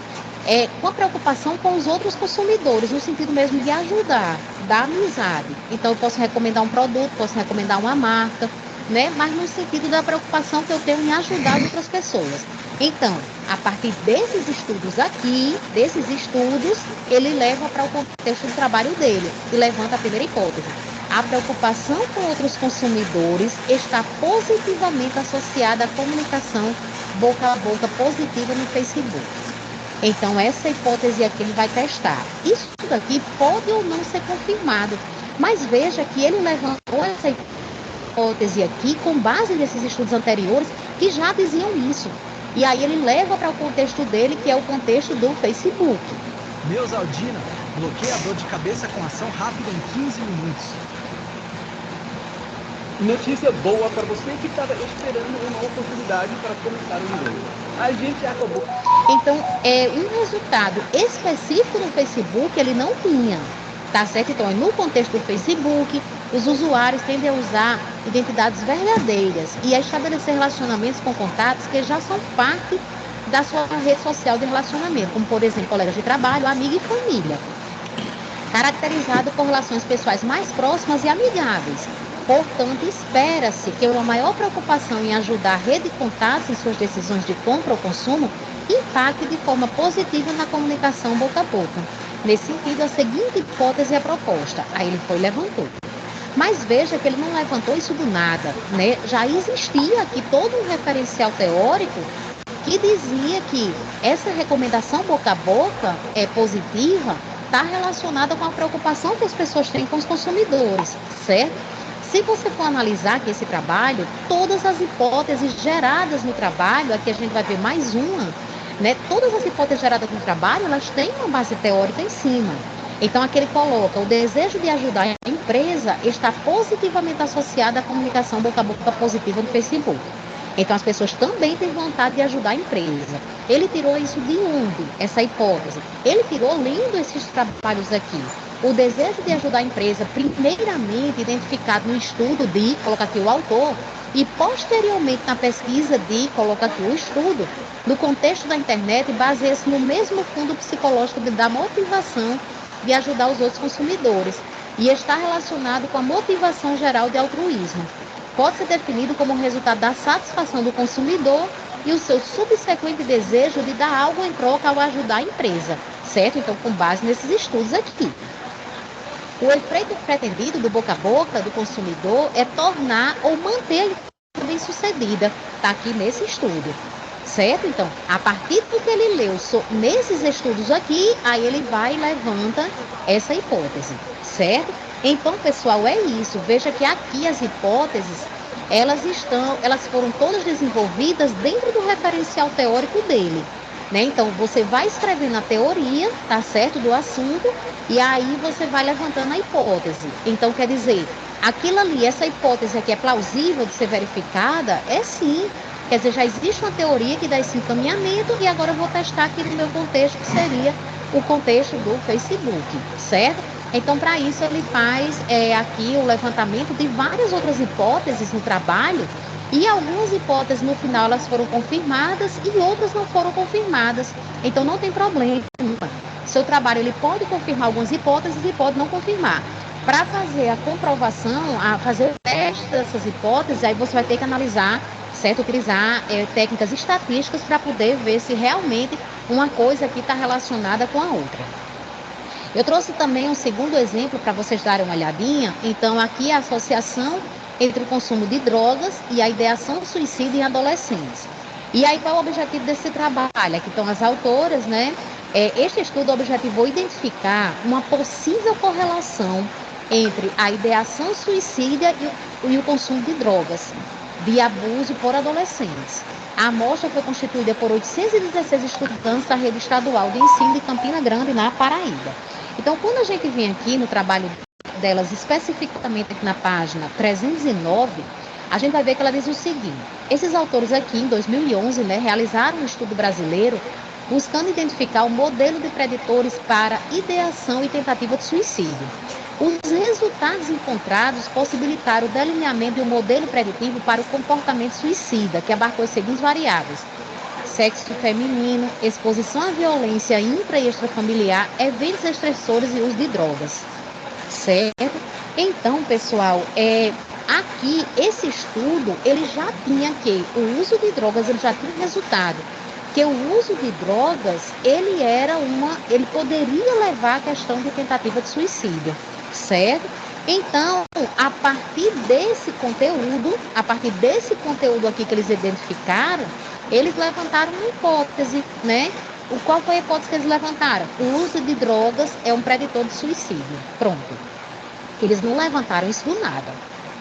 Speaker 12: com a preocupação com os outros consumidores, no sentido mesmo de ajudar, da amizade. Então, eu posso recomendar um produto, posso recomendar uma marca, né? Mas no sentido da preocupação que eu tenho em ajudar as outras pessoas. Então, a partir desses estudos aqui, ele leva para o contexto do trabalho dele e levanta a primeira hipótese. A preocupação com outros consumidores está positivamente associada à comunicação boca a boca positiva no Facebook. Então, essa hipótese aqui ele vai testar. Isso daqui pode ou não ser confirmado, mas veja que ele levantou essa hipótese aqui com base nesses estudos anteriores que já diziam isso. E aí ele leva para o contexto dele, que é o contexto do Facebook.
Speaker 13: Neusaldina, bloqueia a dor de cabeça com ação rápida em 15 minutos.
Speaker 14: Notícia boa para você que estava esperando uma oportunidade para começar um negócio. A gente acabou.
Speaker 12: Então, um resultado específico no Facebook ele não tinha, tá certo? Então, no contexto do Facebook, os usuários tendem a usar identidades verdadeiras e a estabelecer relacionamentos com contatos que já são parte da sua rede social de relacionamento, como, por exemplo, colegas de trabalho, amigo e família, caracterizado por relações pessoais mais próximas e amigáveis. Portanto, espera-se que uma maior preocupação em ajudar a rede de contatos em suas decisões de compra ou consumo impacte de forma positiva na comunicação boca a boca. Nesse sentido, a seguinte hipótese é proposta. Aí ele levantou. Mas veja que ele não levantou isso do nada, né? Já existia aqui todo um referencial teórico que dizia que essa recomendação boca a boca positiva está relacionada com a preocupação que as pessoas têm com os consumidores, certo? Se você for analisar aqui esse trabalho, todas as hipóteses geradas no trabalho, aqui a gente vai ver mais uma, né? Todas as hipóteses geradas no trabalho, elas têm uma base teórica em cima. Então, aqui ele coloca, o desejo de ajudar a empresa está positivamente associado à comunicação boca a boca positiva no Facebook. Então, as pessoas também têm vontade de ajudar a empresa. Ele tirou isso de onde? Essa hipótese. Ele tirou lendo esses trabalhos aqui. O desejo de ajudar a empresa, primeiramente identificado no estudo de, coloca aqui o autor, e posteriormente na pesquisa de, coloca aqui o estudo, no contexto da internet, baseia-se no mesmo fundo psicológico da motivação de ajudar os outros consumidores e está relacionado com a motivação geral de altruísmo. Pode ser definido como resultado da satisfação do consumidor e o seu subsequente desejo de dar algo em troca ao ajudar a empresa, certo? Então, com base nesses estudos aqui. O efeito pretendido do boca a boca do consumidor é tornar ou manter a empresa bem-sucedida, está aqui nesse estudo, certo? Então, a partir do que ele leu nesses estudos aqui, aí ele vai e levanta essa hipótese, certo? Então, pessoal, é isso. Veja que aqui as hipóteses, elas foram todas desenvolvidas dentro do referencial teórico dele, né? Então, você vai escrevendo a teoria, tá certo, do assunto, e aí você vai levantando a hipótese. Então, quer dizer, aquilo ali, essa hipótese aqui é plausível de ser verificada? É sim. Quer dizer, já existe uma teoria que dá esse encaminhamento e agora eu vou testar aqui no meu contexto, que seria o contexto do Facebook, certo? Então, para isso, ele faz aqui o levantamento de várias outras hipóteses no trabalho e algumas hipóteses, no final, elas foram confirmadas e outras não foram confirmadas. Então, não tem problema. Seu trabalho, ele pode confirmar algumas hipóteses e pode não confirmar. Para fazer a comprovação, fazer o teste dessas hipóteses, aí você vai ter que analisar, certo? Utilizar técnicas estatísticas para poder ver se realmente uma coisa aqui está relacionada com a outra. Eu trouxe também um segundo exemplo para vocês darem uma olhadinha. Então, aqui é a associação entre o consumo de drogas e a ideação suicida em adolescentes. E aí, qual é o objetivo desse trabalho? Aqui estão as autoras, né? Este estudo objetivou identificar uma possível correlação entre a ideação suicida e o consumo de drogas, de abuso por adolescentes. A amostra foi constituída por 816 estudantes da rede estadual de ensino de Campina Grande, na Paraíba. Então, quando a gente vem aqui no trabalho delas, especificamente aqui na página 309, a gente vai ver que ela diz o seguinte: esses autores aqui, em 2011, né, realizaram um estudo brasileiro buscando identificar o modelo de preditores para ideação e tentativa de suicídio. Os resultados encontrados possibilitaram o delineamento de um modelo preditivo para o comportamento suicida, que abarcou as seguintes variáveis: sexo feminino, exposição à violência intra e extrafamiliar, eventos estressores e uso de drogas. Certo? Então, pessoal, aqui, esse estudo, ele já tinha que o uso de drogas, ele já tinha resultado. Que o uso de drogas, ele poderia levar à questão de tentativa de suicídio. Certo? Então, a partir desse conteúdo aqui que eles identificaram, eles levantaram uma hipótese, né? Qual foi a hipótese que eles levantaram? O uso de drogas é um preditor de suicídio. Pronto. Eles não levantaram isso do nada,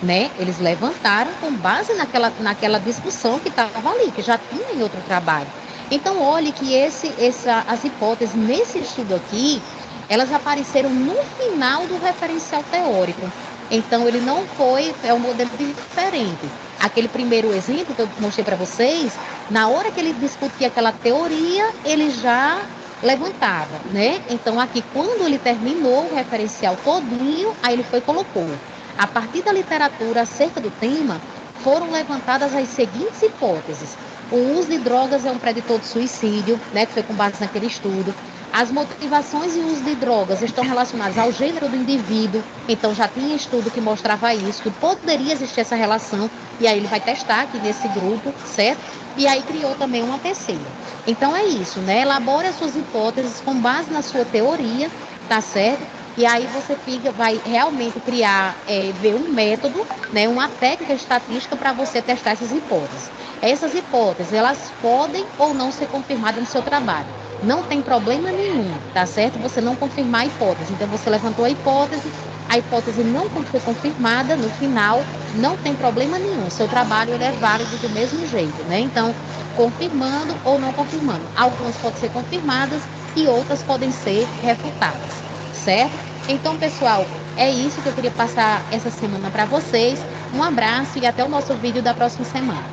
Speaker 12: né? Eles levantaram com base naquela discussão que estava ali, que já tinha em outro trabalho. Então, olhe que as hipóteses nesse estudo aqui, elas apareceram no final do referencial teórico. Então, ele não foi, é um modelo diferente. Aquele primeiro exemplo que eu mostrei para vocês, na hora que ele discutia aquela teoria, ele já levantava, né? Então, aqui, quando ele terminou o referencial todinho, aí ele foi e colocou. A partir da literatura acerca do tema, foram levantadas as seguintes hipóteses. O uso de drogas é um preditor de suicídio, né? Que foi com base naquele estudo. As motivações e o uso de drogas estão relacionadas ao gênero do indivíduo, então já tinha estudo que mostrava isso, que poderia existir essa relação, e aí ele vai testar aqui nesse grupo, certo? E aí criou também uma terceira. Então é isso, né? Elabore as suas hipóteses com base na sua teoria, tá certo? E aí você vai realmente criar, ver um método, né? Uma técnica estatística para você testar essas hipóteses. Essas hipóteses, elas podem ou não ser confirmadas no seu trabalho. Não tem problema nenhum, tá certo? Você não confirmar a hipótese. Então, você levantou a hipótese, a hipótese não foi confirmada, no final não tem problema nenhum, seu trabalho ele é válido do mesmo jeito, né? Então, confirmando ou não confirmando. Algumas podem ser confirmadas e outras podem ser refutadas, certo? Então, pessoal, é isso que eu queria passar essa semana para vocês. Um abraço e até o nosso vídeo da próxima semana.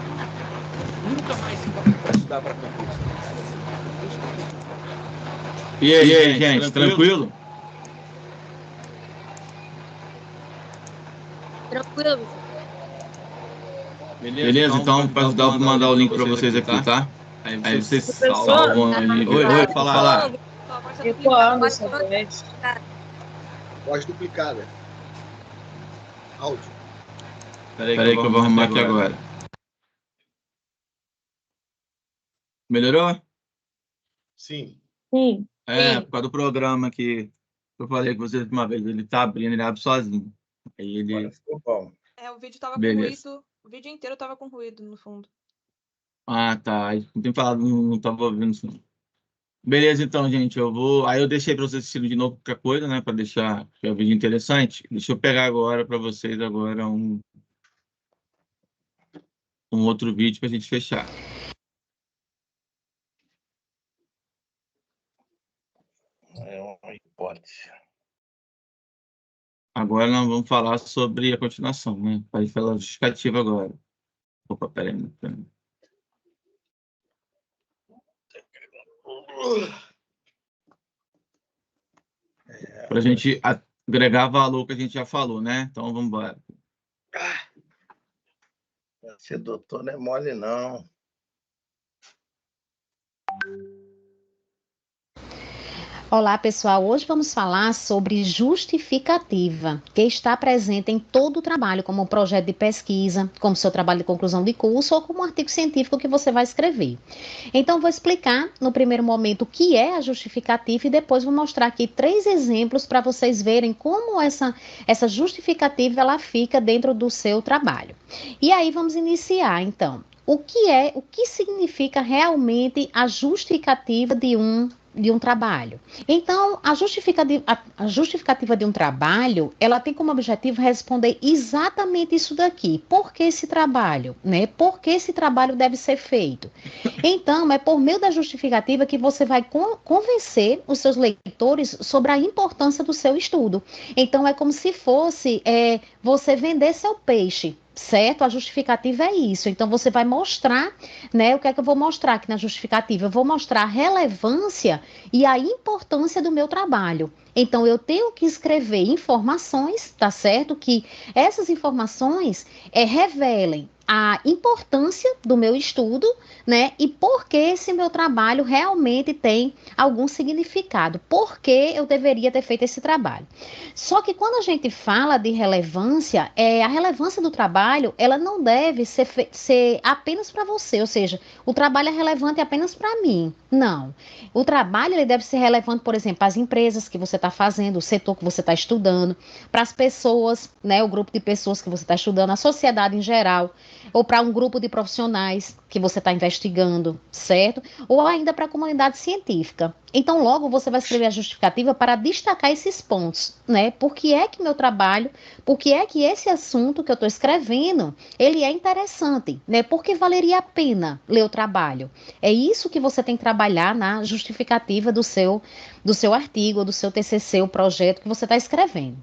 Speaker 14: Nunca mais se coloque para estudar para concurso.
Speaker 1: E aí, gente, tranquilo?
Speaker 3: Tranquilo.
Speaker 1: Beleza? Então, para ajudar, eu vou mandar o link para vocês aqui, tá? Aí vocês salvam ali. Oi, fala.
Speaker 3: Ecoando, sabonete.
Speaker 6: Voz duplicada. Áudio.
Speaker 1: Peraí que eu vou arrumar aqui agora. Melhorou?
Speaker 6: Sim.
Speaker 7: Sim.
Speaker 1: Por causa do programa que eu falei com vocês uma vez, ele tá abrindo, ele abre sozinho. Aí ele...
Speaker 6: Ficou bom.
Speaker 3: O vídeo tava com
Speaker 1: Beleza.
Speaker 3: ruído. O vídeo inteiro tava com ruído no fundo.
Speaker 1: Ah, tá. Não tem falado, não tava ouvindo isso. Não. Beleza, então, gente, eu vou... Aí eu deixei para vocês assistirem de novo qualquer coisa, né? Para deixar o vídeo interessante. Deixa eu pegar agora para vocês agora um outro vídeo para a gente fechar.
Speaker 2: É uma hipótese.
Speaker 1: Agora nós vamos falar sobre a continuação, né? Vai falar justificativa agora. Opa, peraí. Para a gente agregar valor que a gente já falou, né? Então, vamos embora.
Speaker 2: Ser doutor não é mole, não.
Speaker 12: Olá, pessoal. Hoje vamos falar sobre justificativa, que está presente em todo o trabalho, como um projeto de pesquisa, como seu trabalho de conclusão de curso ou como um artigo científico que você vai escrever. Então, vou explicar no primeiro momento o que é a justificativa e depois vou mostrar aqui 3 exemplos para vocês verem como essa justificativa ela fica dentro do seu trabalho. E aí vamos iniciar, então. O que significa realmente a justificativa de um trabalho? Então, a justificativa de um trabalho, ela tem como objetivo responder exatamente isso daqui. Por que esse trabalho? Né? Por que esse trabalho deve ser feito? Então, é por meio da justificativa que você vai convencer os seus leitores sobre a importância do seu estudo. Então, é como se fosse você vender seu peixe. Certo? A justificativa é isso. Então, você vai mostrar, né? O que é que eu vou mostrar aqui na justificativa? Eu vou mostrar a relevância e a importância do meu trabalho. Então, eu tenho que escrever informações, tá certo? Que essas informações revelem a importância do meu estudo, né? E por que esse meu trabalho realmente tem algum significado. Por que eu deveria ter feito esse trabalho. Só que quando a gente fala de relevância, a relevância do trabalho, ela não deve ser apenas para você, ou seja, o trabalho é relevante apenas para mim. Não. O trabalho ele deve ser relevante, por exemplo, para as empresas que você está fazendo, o setor que você está estudando, para as pessoas, né? O grupo de pessoas que você está estudando, a sociedade em geral, ou para um grupo de profissionais que você está investigando, certo? Ou ainda para a comunidade científica. Então, logo você vai escrever a justificativa para destacar esses pontos, né? Por que é que meu trabalho, por que é que esse assunto que eu estou escrevendo, ele é interessante, né? Por que valeria a pena ler o trabalho? É isso que você tem que trabalhar na justificativa do seu artigo, do seu TCC, o projeto que você está escrevendo.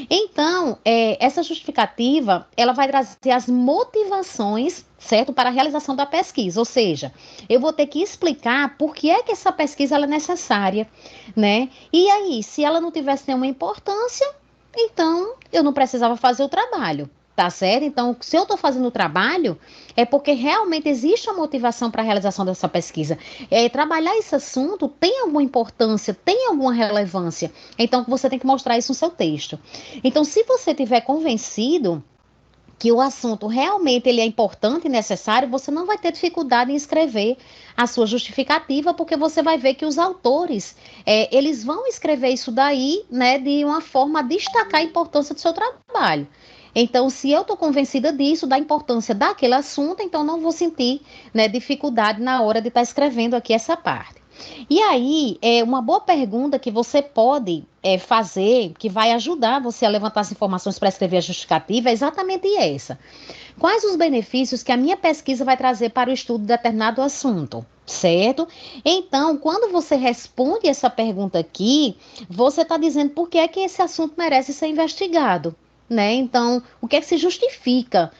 Speaker 12: Então, essa justificativa, ela vai trazer as motivações, certo, para a realização da pesquisa, ou seja, eu vou ter que explicar por que é que essa pesquisa ela é necessária, né? E aí, se ela não tivesse nenhuma importância, então eu não precisava fazer o trabalho. Tá certo? Então, se eu estou fazendo o trabalho, é porque realmente existe uma motivação para a realização dessa pesquisa. Trabalhar esse assunto tem alguma importância, tem alguma relevância. Então, você tem que mostrar isso no seu texto. Então, se você estiver convencido que o assunto realmente ele é importante e necessário, você não vai ter dificuldade em escrever a sua justificativa, porque você vai ver que os autores, eles vão escrever isso daí, né, de uma forma a destacar a importância do seu trabalho. Então, se eu estou convencida disso, da importância daquele assunto, então não vou sentir, né, dificuldade na hora de estar escrevendo aqui essa parte. E aí, uma boa pergunta que você pode fazer, que vai ajudar você a levantar as informações para escrever a justificativa, é exatamente essa. Quais os benefícios que a minha pesquisa vai trazer para o estudo de determinado assunto? Certo? Então, quando você responde essa pergunta aqui, você está dizendo por que é que esse assunto merece ser investigado, né? Então, o que é que se justifica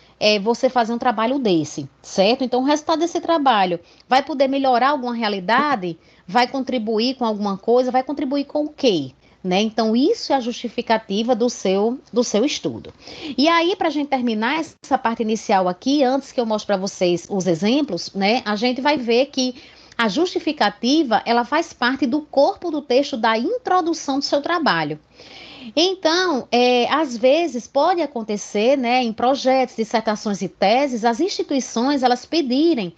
Speaker 12: você fazer um trabalho desse, certo? Então, o resultado desse trabalho vai poder melhorar alguma realidade? Vai contribuir com alguma coisa? Vai contribuir com o quê? Né? Então, isso é a justificativa do seu estudo. E aí, para a gente terminar essa parte inicial aqui, antes que eu mostre para vocês os exemplos, né, a gente vai ver que a justificativa, ela faz parte do corpo do texto da introdução do seu trabalho. Então, às vezes pode acontecer, né, em projetos, dissertações e teses, as instituições, elas pedirem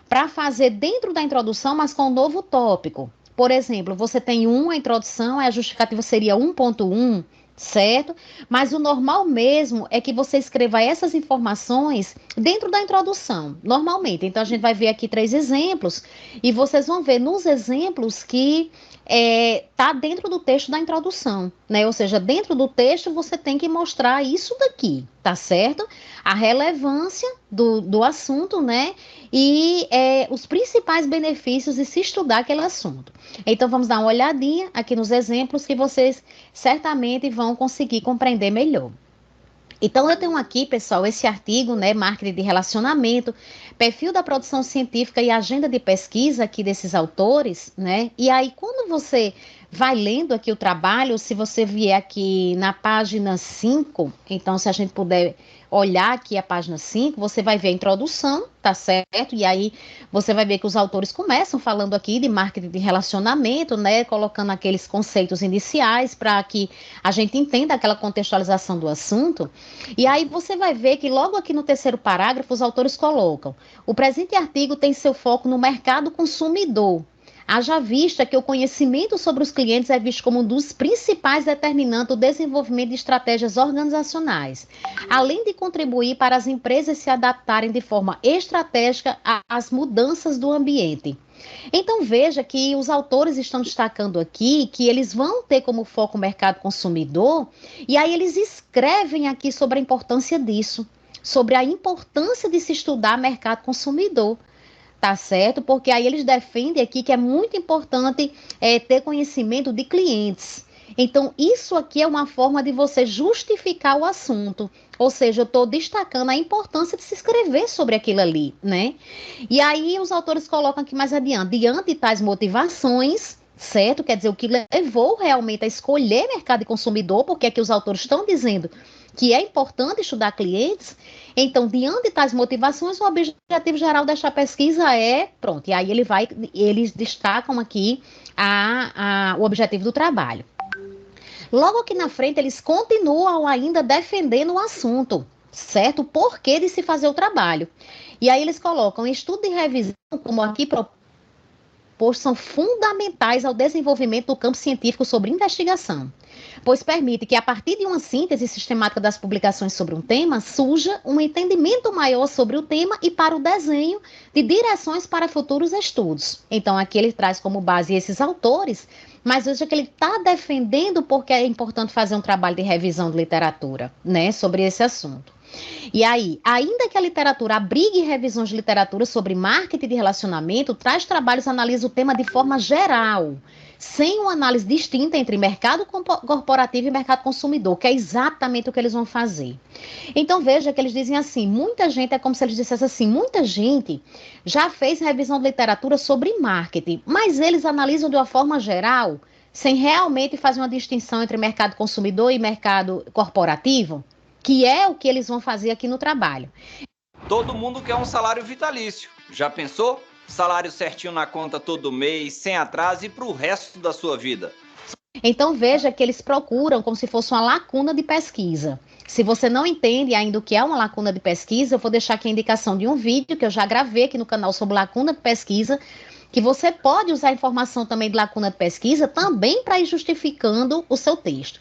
Speaker 12: para fazer dentro da introdução, mas com um novo tópico. Por exemplo, você tem a introdução, a justificativa seria 1.1, certo? Mas o normal mesmo é que você escreva essas informações dentro da introdução, normalmente. Então, a gente vai ver aqui 3 exemplos, e vocês vão ver nos exemplos que está dentro do texto da introdução, né? Ou seja, dentro do texto você tem que mostrar isso daqui, tá certo? A relevância do assunto, né? E os principais benefícios de se estudar aquele assunto. Então, vamos dar uma olhadinha aqui nos exemplos que vocês certamente vão conseguir compreender melhor. Então, eu tenho aqui, pessoal, esse artigo, né, marketing de relacionamento, perfil da produção científica e agenda de pesquisa aqui desses autores, né? E aí, quando você vai lendo aqui o trabalho, se você vier aqui na página 5, então, se a gente puder olhar aqui a página 5, você vai ver a introdução, tá certo? E aí, você vai ver que os autores começam falando aqui de marketing de relacionamento, né? Colocando aqueles conceitos iniciais para que a gente entenda aquela contextualização do assunto. E aí, você vai ver que logo aqui no 3º parágrafo, os autores colocam: o presente artigo tem seu foco no mercado consumidor. Haja vista que o conhecimento sobre os clientes é visto como um dos principais determinantes do desenvolvimento de estratégias organizacionais, além de contribuir para as empresas se adaptarem de forma estratégica às mudanças do ambiente. Então, veja que os autores estão destacando aqui que eles vão ter como foco o mercado consumidor, e aí eles escrevem aqui sobre a importância disso, sobre a importância de se estudar mercado consumidor. Tá certo? Porque aí eles defendem aqui que é muito importante ter conhecimento de clientes. Então, isso aqui é uma forma de você justificar o assunto. Ou seja, eu estou destacando a importância de se escrever sobre aquilo ali, né? E aí os autores colocam aqui mais adiante: diante de tais motivações, certo? Quer dizer, o que levou realmente a escolher mercado e consumidor, porque aqui os autores estão dizendo que é importante estudar clientes. Então, diante de tais motivações, o objetivo geral desta pesquisa é, pronto, e aí eles destacam aqui o objetivo do trabalho. Logo aqui na frente, eles continuam ainda defendendo o assunto, certo? O porquê de se fazer o trabalho. E aí eles colocam: estudo e revisão, como aqui proposto, são fundamentais ao desenvolvimento do campo científico sobre investigação, pois permite que, a partir de uma síntese sistemática das publicações sobre um tema, surja um entendimento maior sobre o tema e para o desenho de direções para futuros estudos. Então, aqui ele traz como base esses autores, mas veja que ele está defendendo porque é importante fazer um trabalho de revisão de literatura, né, sobre esse assunto. E aí, ainda que a literatura abrigue revisões de literatura sobre marketing de relacionamento, traz trabalhos que analisam o tema de forma geral, sem uma análise distinta entre mercado corporativo e mercado consumidor, que é exatamente o que eles vão fazer. Então, veja que eles dizem assim: muita gente, é como se eles dissessem assim, muita gente já fez revisão de literatura sobre marketing, mas eles analisam de uma forma geral, sem realmente fazer uma distinção entre mercado consumidor e mercado corporativo, que é o que eles vão fazer aqui no trabalho.
Speaker 15: Todo mundo quer um salário vitalício. Já pensou? Salário certinho na conta todo mês, sem atraso e para o resto da sua vida.
Speaker 12: Então, veja que eles procuram como se fosse uma lacuna de pesquisa. Se você não entende ainda o que é uma lacuna de pesquisa, eu vou deixar aqui a indicação de um vídeo que eu já gravei aqui no canal sobre lacuna de pesquisa, que você pode usar a informação também de lacuna de pesquisa também para ir justificando o seu texto.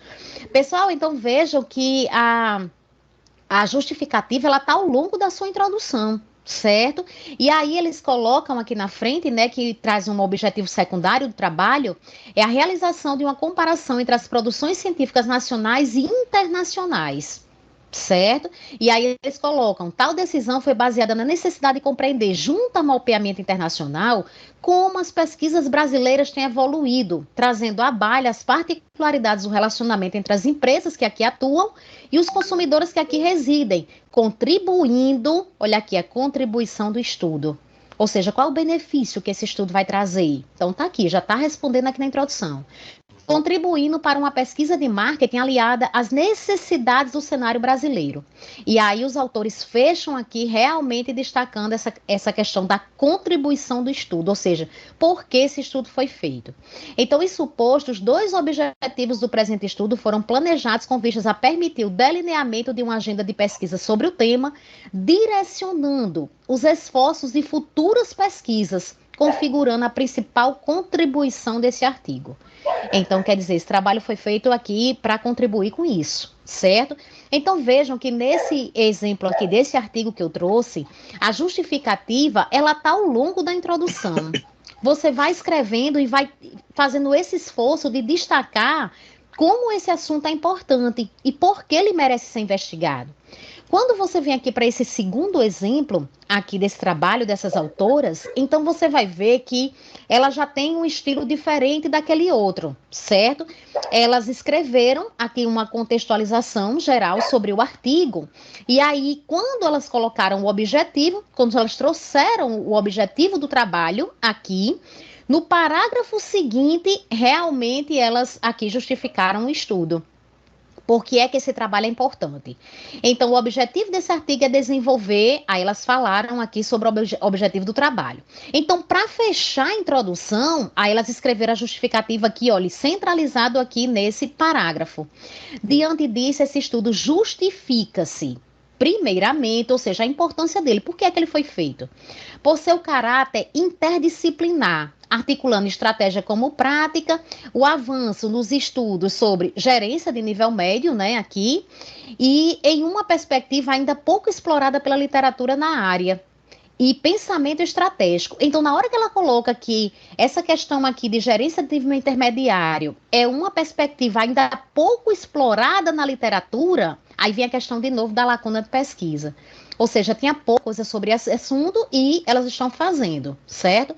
Speaker 12: Pessoal, então vejam que a justificativa ela está ao longo da sua introdução, certo? E aí eles colocam aqui na frente, né, que traz um objetivo secundário do trabalho, é a realização de uma comparação entre as produções científicas nacionais e internacionais. Certo? E aí eles colocam, tal decisão foi baseada na necessidade de compreender, junto ao mapeamento internacional, como as pesquisas brasileiras têm evoluído, trazendo à baila as particularidades do relacionamento entre as empresas que aqui atuam e os consumidores que aqui residem, contribuindo, olha aqui, a contribuição do estudo. Ou seja, qual o benefício que esse estudo vai trazer? Então tá aqui, já está respondendo aqui na introdução. Contribuindo para uma pesquisa de marketing aliada às necessidades do cenário brasileiro. E aí os autores fecham aqui realmente destacando essa questão da contribuição do estudo, ou seja, por que esse estudo foi feito. Então, isso posto, os 2 objetivos do presente estudo foram planejados com vistas a permitir o delineamento de uma agenda de pesquisa sobre o tema, direcionando os esforços de futuras pesquisas, configurando a principal contribuição desse artigo. Então, quer dizer, esse trabalho foi feito aqui para contribuir com isso, certo? Então, vejam que nesse exemplo aqui, desse artigo que eu trouxe, a justificativa, ela está ao longo da introdução. Você vai escrevendo e vai fazendo esse esforço de destacar como esse assunto é importante e por que ele merece ser investigado. Quando você vem aqui para esse segundo exemplo, aqui desse trabalho dessas autoras, então você vai ver que ela já tem um estilo diferente daquele outro, certo? Elas escreveram aqui uma contextualização geral sobre o artigo, e aí quando elas colocaram o objetivo, quando elas trouxeram o objetivo do trabalho aqui, no parágrafo seguinte, realmente elas aqui justificaram o estudo. Por que é que esse trabalho é importante? Então, o objetivo desse artigo é desenvolver, aí elas falaram aqui sobre o objetivo do trabalho. Então, para fechar a introdução, aí elas escreveram a justificativa aqui, olha, centralizado aqui nesse parágrafo. Diante disso, esse estudo justifica-se, primeiramente, ou seja, a importância dele. Por que é que ele foi feito? Por seu caráter interdisciplinar, articulando estratégia como prática, o avanço nos estudos sobre gerência de nível médio, né, aqui, e em uma perspectiva ainda pouco explorada pela literatura na área, e pensamento estratégico. Então, na hora que ela coloca que essa questão aqui de gerência de nível intermediário é uma perspectiva ainda pouco explorada na literatura, aí vem a questão de novo da lacuna de pesquisa. Ou seja, tinha pouca coisa sobre esse assunto e elas estão fazendo, certo?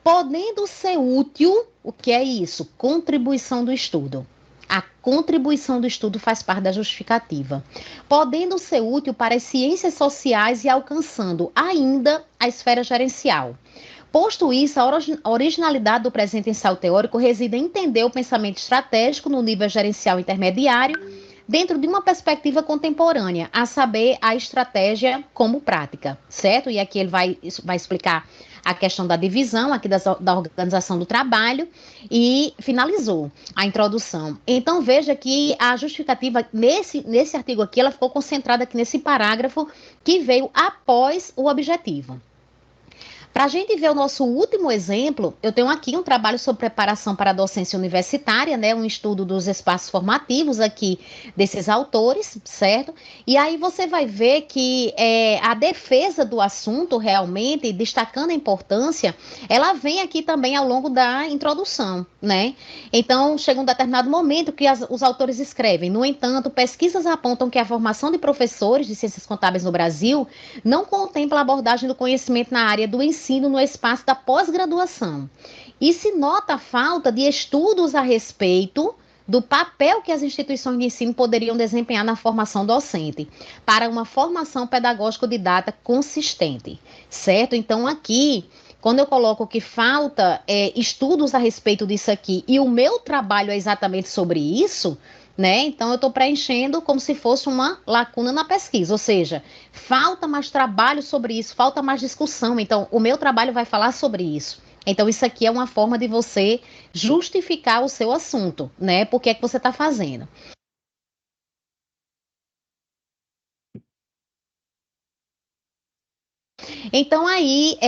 Speaker 12: Podendo ser útil, o que é isso? Contribuição do estudo. A contribuição do estudo faz parte da justificativa. Podendo ser útil para as ciências sociais e alcançando ainda a esfera gerencial. Posto isso, a originalidade do presente ensaio teórico reside em entender o pensamento estratégico no nível gerencial intermediário, dentro de uma perspectiva contemporânea, a saber, a estratégia como prática, certo? E aqui ele vai explicar a questão da divisão aqui da organização do trabalho e finalizou a introdução. Então, veja que a justificativa nesse artigo aqui, ela ficou concentrada aqui nesse parágrafo que veio após o objetivo. Para a gente ver o nosso último exemplo, eu tenho aqui um trabalho sobre preparação para a docência universitária, né, um estudo dos espaços formativos aqui desses autores, certo? E aí você vai ver que a defesa do assunto realmente, destacando a importância, ela vem aqui também ao longo da introdução, né? Então, chega um determinado momento que os autores escrevem, no entanto, pesquisas apontam que a formação de professores de ciências contábeis no Brasil não contempla a abordagem do conhecimento na área do ensino no espaço da pós-graduação. E se nota a falta de estudos a respeito do papel que as instituições de ensino poderiam desempenhar na formação docente, para uma formação pedagógico-didata consistente, certo? Então, aqui, quando eu coloco que falta estudos a respeito disso aqui, e o meu trabalho é exatamente sobre isso, né? Então, eu estou preenchendo como se fosse uma lacuna na pesquisa, ou seja, falta mais trabalho sobre isso, falta mais discussão. Então, o meu trabalho vai falar sobre isso. Então, isso aqui é uma forma de você justificar o seu assunto, né? Por que é que você está fazendo? Então, aí,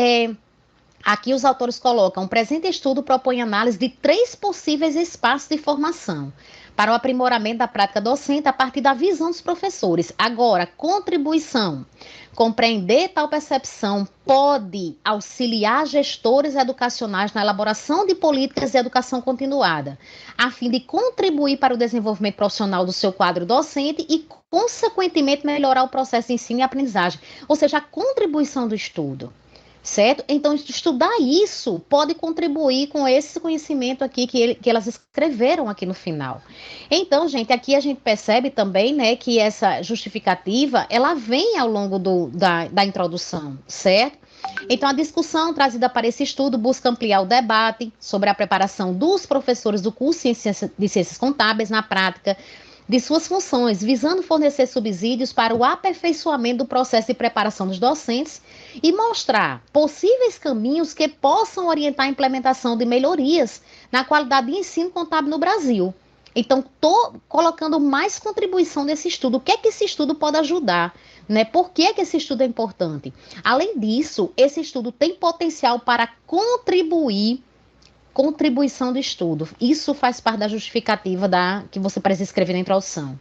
Speaker 12: Aqui os autores colocam: o presente estudo propõe análise de 3 possíveis espaços de formação para o aprimoramento da prática docente a partir da visão dos professores. Agora, contribuição. Compreender tal percepção pode auxiliar gestores educacionais na elaboração de políticas de educação continuada, a fim de contribuir para o desenvolvimento profissional do seu quadro docente e, consequentemente, melhorar o processo de ensino e aprendizagem. Ou seja, a contribuição do estudo. Certo? Então, estudar isso pode contribuir com esse conhecimento aqui que elas escreveram aqui no final. Então, gente, aqui a gente percebe também, né, que essa justificativa, ela vem ao longo da introdução, certo? Então, a discussão trazida para esse estudo busca ampliar o debate sobre a preparação dos professores do curso de Ciências Contábeis na prática de suas funções, visando fornecer subsídios para o aperfeiçoamento do processo de preparação dos docentes e mostrar possíveis caminhos que possam orientar a implementação de melhorias na qualidade de ensino contábil no Brasil. Então, estou colocando mais contribuição nesse estudo. O que é que esse estudo pode ajudar? Né? Por que é que esse estudo é importante? Além disso, esse estudo tem potencial para contribuição do estudo. Isso faz parte da justificativa que você precisa escrever na introdução.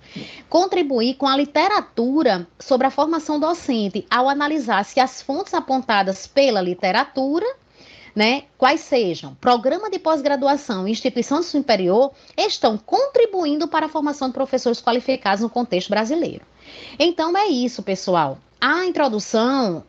Speaker 12: Contribuir com a literatura sobre a formação docente, ao analisar se as fontes apontadas pela literatura, né, quais sejam programa de pós-graduação e instituição superior, estão contribuindo para a formação de professores qualificados no contexto brasileiro. Então, é isso, pessoal. A introdução,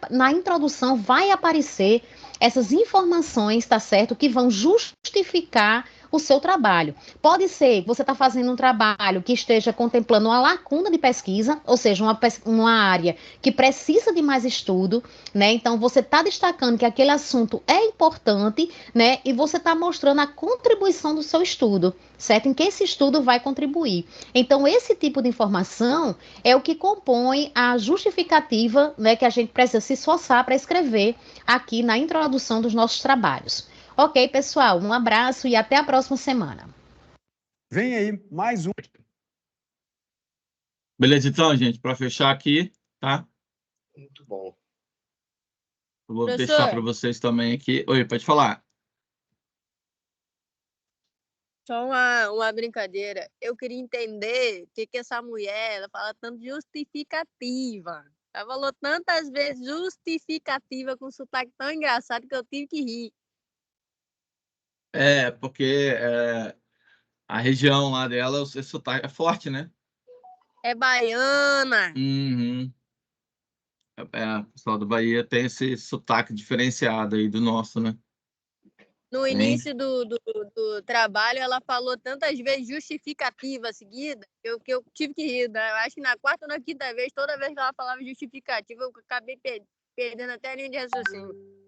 Speaker 12: na introdução vai aparecer essas informações, tá certo? Que vão justificar o seu trabalho. Pode ser que você está fazendo um trabalho que esteja contemplando uma lacuna de pesquisa, ou seja, uma área que precisa de mais estudo, né? Então, você está destacando que aquele assunto é importante, né? E você está mostrando a contribuição do seu estudo, certo? Em que esse estudo vai contribuir. Então, esse tipo de informação é o que compõe a justificativa, né, que a gente precisa se esforçar para escrever aqui na introdução dos nossos trabalhos. Ok, pessoal, um abraço e até a próxima semana.
Speaker 13: Vem aí mais um.
Speaker 1: Beleza, então, gente, para fechar aqui, tá?
Speaker 6: Muito bom.
Speaker 1: Eu vou deixar para vocês também aqui. Oi, pode falar.
Speaker 3: Só uma brincadeira. Eu queria entender o que essa mulher, ela fala tanto de justificativa. Ela falou tantas vezes justificativa com sotaque tão engraçado que eu tive que rir.
Speaker 1: Porque a região lá dela, o sotaque é forte, né?
Speaker 3: É baiana.
Speaker 1: Uhum. O pessoal do Bahia tem esse sotaque diferenciado aí do nosso, né?
Speaker 3: No início do trabalho, ela falou tantas vezes justificativa seguida que eu tive que rir. Né? Eu acho que na quarta ou na quinta vez, toda vez que ela falava justificativa, eu acabei perdendo até a linha de raciocínio.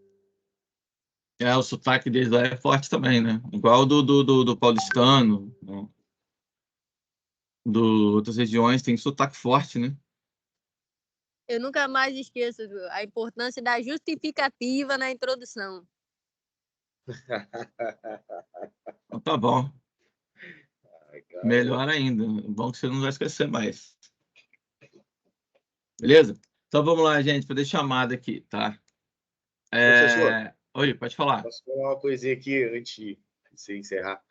Speaker 1: O sotaque deles lá é forte também, né? Igual do paulistano, né? Outras regiões tem sotaque forte, né?
Speaker 3: Eu nunca mais esqueço a importância da justificativa na introdução.
Speaker 1: Então, tá bom. Melhor ainda. Bom que você não vai esquecer mais. Beleza? Então vamos lá, gente, para deixar chamada aqui, tá?
Speaker 6: Professor.
Speaker 1: Oi, pode falar.
Speaker 6: Posso falar uma coisinha aqui antes de você encerrar?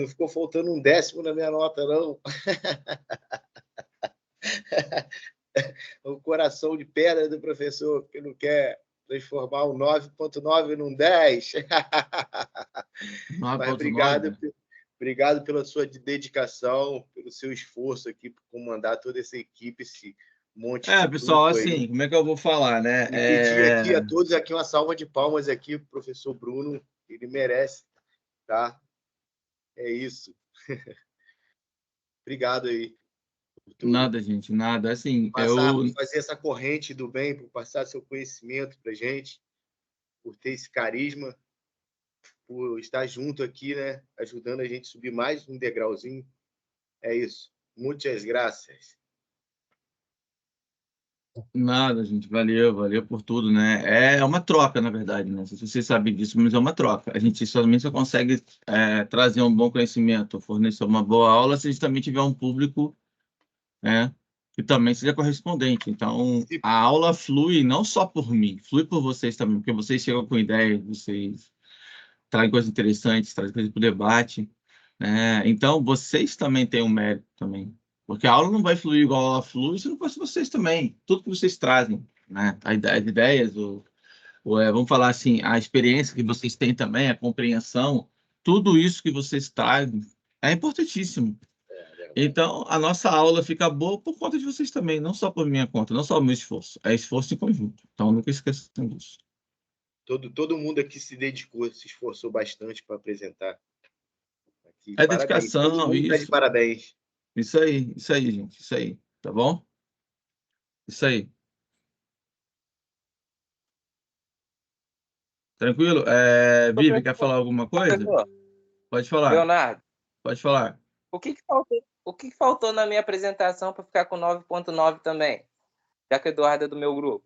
Speaker 6: Não ficou faltando 10º na minha nota, não. O coração de pedra do professor, que não quer transformar um 9.9 num 10. Mas obrigado pela sua dedicação, pelo seu esforço aqui, por comandar toda essa equipe, esse monte de
Speaker 1: pessoal, assim, como é que eu vou falar, né?
Speaker 6: Pedir aqui a todos aqui uma salva de palmas aqui pro professor Bruno, ele merece, tá? É isso. Obrigado aí.
Speaker 1: Nada, gente, nada. Assim,
Speaker 6: fazer essa corrente do bem, por passar seu conhecimento pra gente, por ter esse carisma, por estar junto aqui, né? Ajudando a gente a subir mais um degrauzinho. É isso. Muitas graças.
Speaker 1: Nada, gente. Valeu por tudo, né? É uma troca, na verdade, né? Não sei se vocês sabem disso, mas é uma troca. A gente somente só consegue trazer um bom conhecimento, fornecer uma boa aula, se a gente também tiver um público, né, que também seja correspondente. Então, a aula flui não só por mim, flui por vocês também, porque vocês chegam com ideias, vocês trazem coisas interessantes, trazem coisas para o debate, né? Então, vocês também têm um mérito também, porque a aula não vai fluir igual ela flui se não fosse vocês também. Tudo que vocês trazem, né? As ideias, vamos falar assim, a experiência que vocês têm também, a compreensão, tudo isso que vocês trazem é importantíssimo. Então, a nossa aula fica boa por conta de vocês também, não só por minha conta, não só o meu esforço, é esforço em conjunto. Então, nunca esqueçam disso.
Speaker 6: Todo mundo aqui se dedicou, se esforçou bastante para apresentar. Aqui,
Speaker 1: É
Speaker 6: parabéns.
Speaker 1: dedicação,
Speaker 6: Todo mundo tá de
Speaker 1: isso.
Speaker 6: parabéns.
Speaker 1: Isso aí, gente, isso aí, tá bom? Isso aí. Tranquilo? Vivi, quer falar alguma coisa?
Speaker 9: Professor,
Speaker 1: Pode falar,
Speaker 9: Leonardo,
Speaker 1: pode falar.
Speaker 9: o que que faltou na minha apresentação para ficar com 9.9 também? Já que o Eduardo é do meu grupo.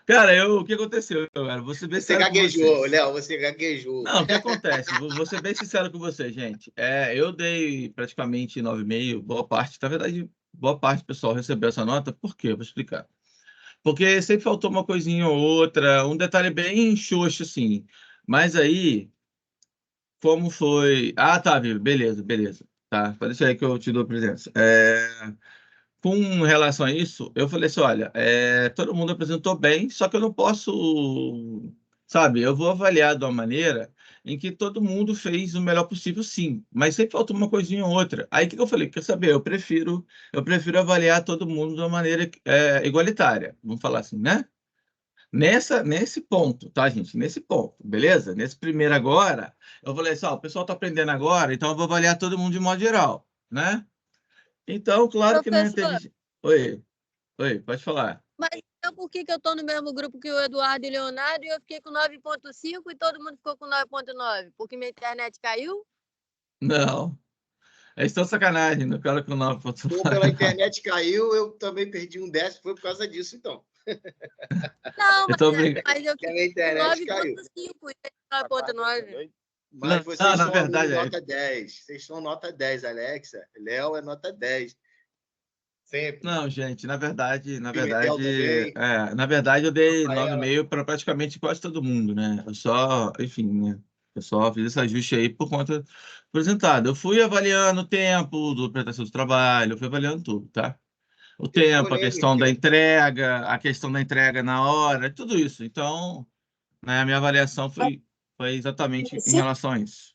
Speaker 1: Cara, o que aconteceu, cara? Vou ser bem
Speaker 6: Você
Speaker 1: sincero com
Speaker 6: gaguejou,
Speaker 1: vocês.
Speaker 6: Léo, você gaguejou.
Speaker 1: Não, o que acontece? Vou ser bem sincero com vocês, gente. Eu dei praticamente 9,5, boa parte, na verdade, boa parte do pessoal recebeu essa nota. Por quê? Vou explicar. Porque sempre faltou uma coisinha ou outra, um detalhe bem xoxo, assim. Mas aí, como foi... Ah, tá, Vivi, beleza. Tá, pode deixar aí que eu te dou a presença. Com relação a isso, eu falei assim, olha, todo mundo apresentou bem, só que eu não posso, sabe, eu vou avaliar de uma maneira em que todo mundo fez o melhor possível, sim, mas sempre falta uma coisinha ou outra. Aí o que eu falei? Quer saber? Eu prefiro avaliar todo mundo de uma maneira igualitária, vamos falar assim, né? Nesse ponto, tá, gente? Nesse ponto, beleza? Nesse primeiro agora, eu falei assim, ó, o pessoal está aprendendo agora, então eu vou avaliar todo mundo de modo geral, né? Então, claro que não
Speaker 3: Professor,
Speaker 1: teve... Oi, pode falar.
Speaker 3: mas então por que eu estou no mesmo grupo que o Eduardo e o Leonardo e eu fiquei com 9.5 e todo mundo ficou com 9.9? Porque minha internet caiu?
Speaker 1: Não, é só sacanagem, não quero que o 9.9.
Speaker 6: Ou pela internet caiu, eu também perdi um 10, foi por causa disso, então.
Speaker 3: Não,
Speaker 1: Eu tô brincando.
Speaker 3: mas eu
Speaker 6: Que a
Speaker 3: fiquei com
Speaker 6: internet caiu.
Speaker 3: 9.5 e 9.9.
Speaker 6: Mas vocês
Speaker 1: na
Speaker 6: são
Speaker 1: verdade,
Speaker 6: alunos nota 10. Vocês são nota 10, Alexa. Léo é nota 10. Sempre.
Speaker 1: Não, gente, na verdade,
Speaker 6: Pimentel também.
Speaker 1: na verdade eu dei
Speaker 6: Rafaela.
Speaker 1: 9,5 para praticamente quase todo mundo, né? Eu só, enfim, né? Eu só fiz esse ajuste aí por conta do apresentado. Eu fui avaliando o tempo do apresentação do trabalho, eu fui avaliando tudo, tá? O tempo, a questão da entrega na hora, tudo isso. Então, né, a minha avaliação foi exatamente em relação a isso.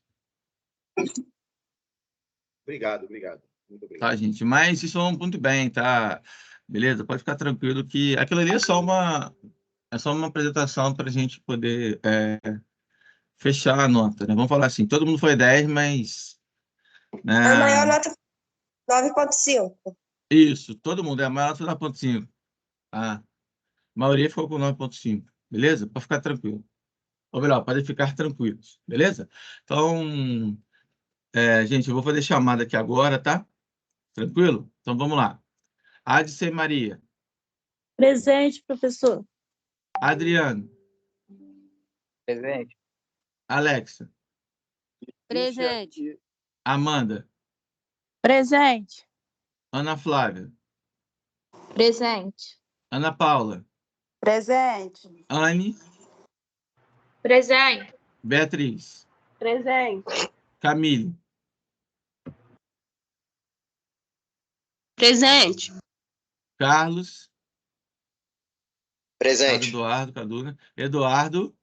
Speaker 6: Obrigado. Muito obrigado.
Speaker 1: Tá, gente? Mas isso vão muito bem, tá? Beleza? Pode ficar tranquilo que aquilo ali é só uma apresentação para a gente poder fechar a nota, né? Vamos falar assim, todo mundo foi 10, mas... Né,
Speaker 16: a maior nota 9.5.
Speaker 1: Isso, todo mundo. A maior nota 9,5. A maioria ficou com 9,5. Beleza? Pode ficar tranquilo. Ou melhor, pode ficar tranquilos. Beleza? Então, gente, eu vou fazer chamada aqui agora, tá? Tranquilo? Então, vamos lá. Adicem Maria.
Speaker 7: Presente, professor.
Speaker 1: Adriano.
Speaker 9: Presente.
Speaker 1: Alexa.
Speaker 3: Presente.
Speaker 1: Amanda.
Speaker 7: Presente.
Speaker 1: Ana Flávia.
Speaker 7: Presente.
Speaker 1: Ana Paula.
Speaker 7: Presente.
Speaker 1: Anne.
Speaker 7: Presente.
Speaker 1: Beatriz.
Speaker 7: Presente.
Speaker 1: Camille.
Speaker 7: Presente.
Speaker 1: Carlos.
Speaker 10: Presente.
Speaker 1: Eduardo, Caduca. Eduardo.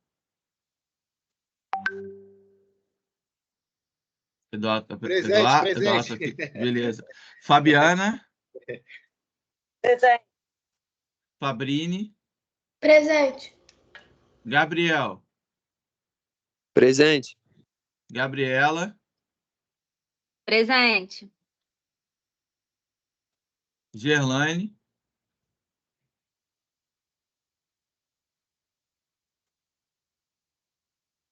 Speaker 1: Eduardo aqui. Beleza. Fabiana.
Speaker 7: Presente.
Speaker 1: Fabrini.
Speaker 16: Presente.
Speaker 1: Gabriel.
Speaker 17: Presente.
Speaker 1: Gabriela.
Speaker 7: Presente.
Speaker 1: Gerlane.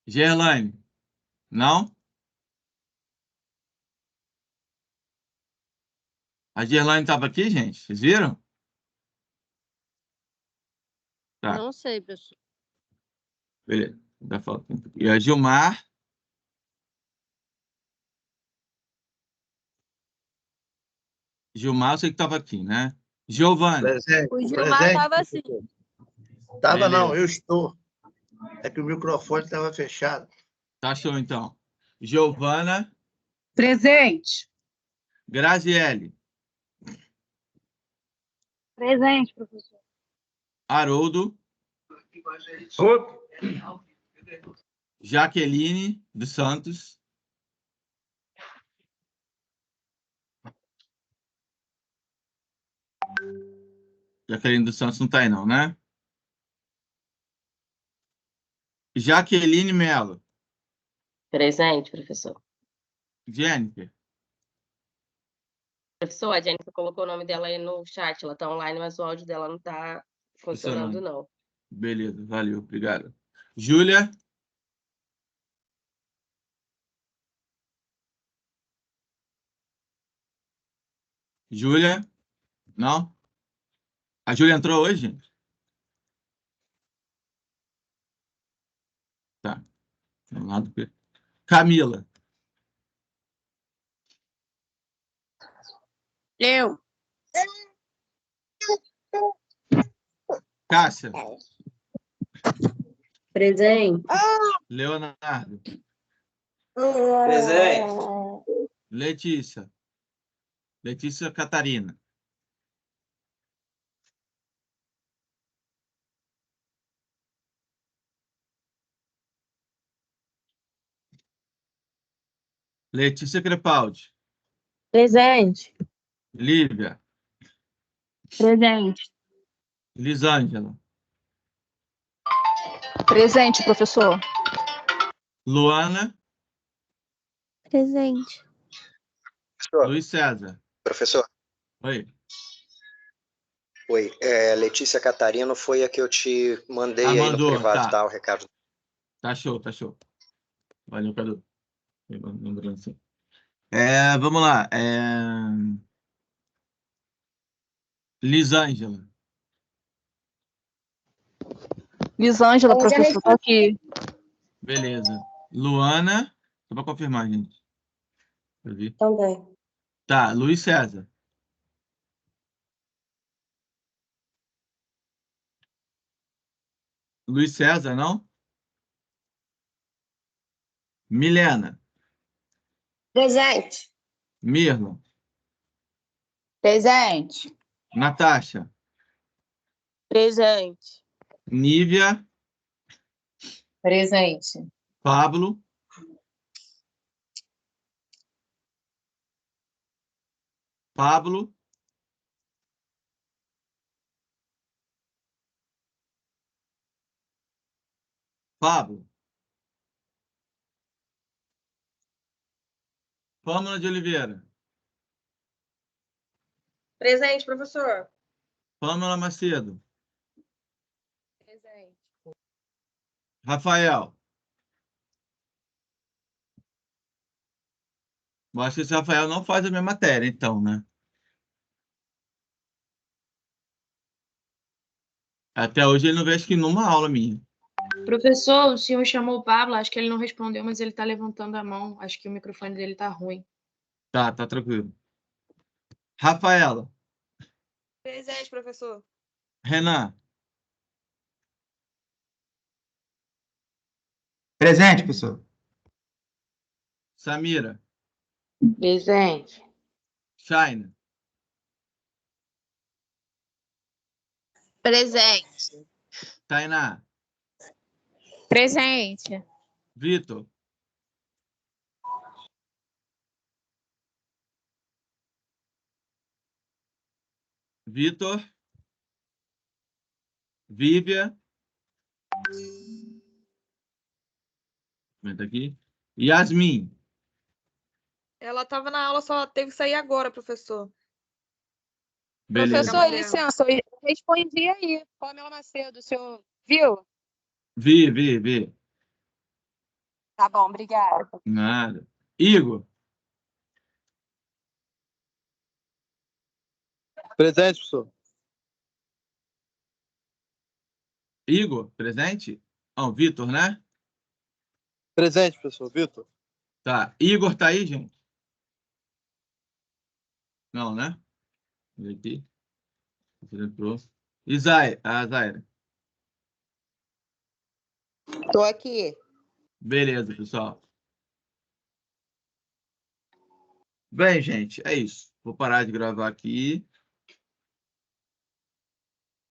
Speaker 1: Gerlane. Não? A Gerlane estava aqui, gente? Vocês viram? Tá.
Speaker 3: Não sei, professor.
Speaker 1: Beleza. E a Gilmar. Gilmar, eu sei que estava aqui, né? Giovana.
Speaker 2: Presente.
Speaker 3: O Gilmar
Speaker 2: Presente,
Speaker 3: estava assim.
Speaker 2: professor. Tava não,
Speaker 1: Beleza.
Speaker 2: eu estou. É que o microfone estava fechado.
Speaker 1: Tá show, então. Giovana.
Speaker 5: Presente.
Speaker 1: Graziele.
Speaker 8: Presente, professor.
Speaker 1: Haroldo. Jaqueline dos Santos. Jaqueline dos Santos não está aí, não, né? Jaqueline Mello.
Speaker 11: Presente, professor.
Speaker 1: Jennifer.
Speaker 11: Professor, a Jennifer colocou o nome dela aí no chat. Ela está online, mas o áudio dela não está funcionando, não.
Speaker 1: Beleza, valeu, obrigado. Júlia. Júlia? Não? A Júlia entrou hoje, gente? Tá. Camila.
Speaker 3: Eu.
Speaker 1: Cássia.
Speaker 16: Presente.
Speaker 1: Leonardo.
Speaker 9: Presente.
Speaker 1: Letícia. Letícia Catarina. Letícia Crepaldi.
Speaker 16: Presente.
Speaker 1: Lívia.
Speaker 16: Presente.
Speaker 1: Lisângela.
Speaker 16: Presente, professor.
Speaker 1: Luana.
Speaker 16: Presente.
Speaker 10: Professor,
Speaker 1: Luiz César.
Speaker 10: professor,
Speaker 1: Oi.
Speaker 10: oi. Letícia Catarino foi a que eu te mandei aí no
Speaker 1: mandou,
Speaker 10: privado,
Speaker 1: tá.
Speaker 10: tá? O recado.
Speaker 1: Tá show, tá show. Valeu, Cadu. Lembrando assim. Vamos lá. Lisângela.
Speaker 16: Lisângela, professor, tá aqui.
Speaker 1: Beleza. Luana. Só para confirmar, gente. Eu vi.
Speaker 16: Também.
Speaker 1: Tá, Luiz César. Luiz César, não? Milena.
Speaker 16: Presente.
Speaker 1: Mirlo.
Speaker 16: Presente.
Speaker 1: Natasha.
Speaker 16: Presente.
Speaker 1: Nívia.
Speaker 16: Presente.
Speaker 1: Pablo. Pablo. Pablo. Pâmela de Oliveira.
Speaker 16: Presente, professor.
Speaker 1: Pâmela Macedo.
Speaker 16: Presente.
Speaker 1: Rafael. Eu acho que esse Rafael não faz a minha matéria, então, né? Até hoje ele não veio, acho que numa aula minha.
Speaker 17: Professor, o senhor chamou o Pablo, acho que ele não respondeu, mas ele está levantando a mão. Acho que o microfone dele está ruim.
Speaker 1: Tá tranquilo. Rafaela.
Speaker 16: Presente, professor.
Speaker 1: Renan.
Speaker 18: Presente, professor.
Speaker 1: Samira.
Speaker 4: Presente.
Speaker 1: Shaina.
Speaker 16: Presente.
Speaker 1: Tainá.
Speaker 16: Presente.
Speaker 1: Vitor. Vitor. Vívia. Comenta aqui. Yasmin.
Speaker 16: Ela estava na aula, só teve que sair agora, professor.
Speaker 1: Beleza.
Speaker 16: Professor, licença, eu respondi aí. Pamela Macedo, o senhor viu?
Speaker 1: Vi.
Speaker 16: Tá bom, obrigada.
Speaker 1: Nada. Igor.
Speaker 19: Presente, professor.
Speaker 1: Igor, presente? Não, Vitor, né?
Speaker 19: Presente, professor. Vitor.
Speaker 1: Tá. Igor tá aí, gente? Não, né? Olha aqui. Você entrou. E Zaira?
Speaker 18: Tô aqui.
Speaker 1: Beleza, pessoal. Bem, gente, é isso. Vou parar de gravar aqui.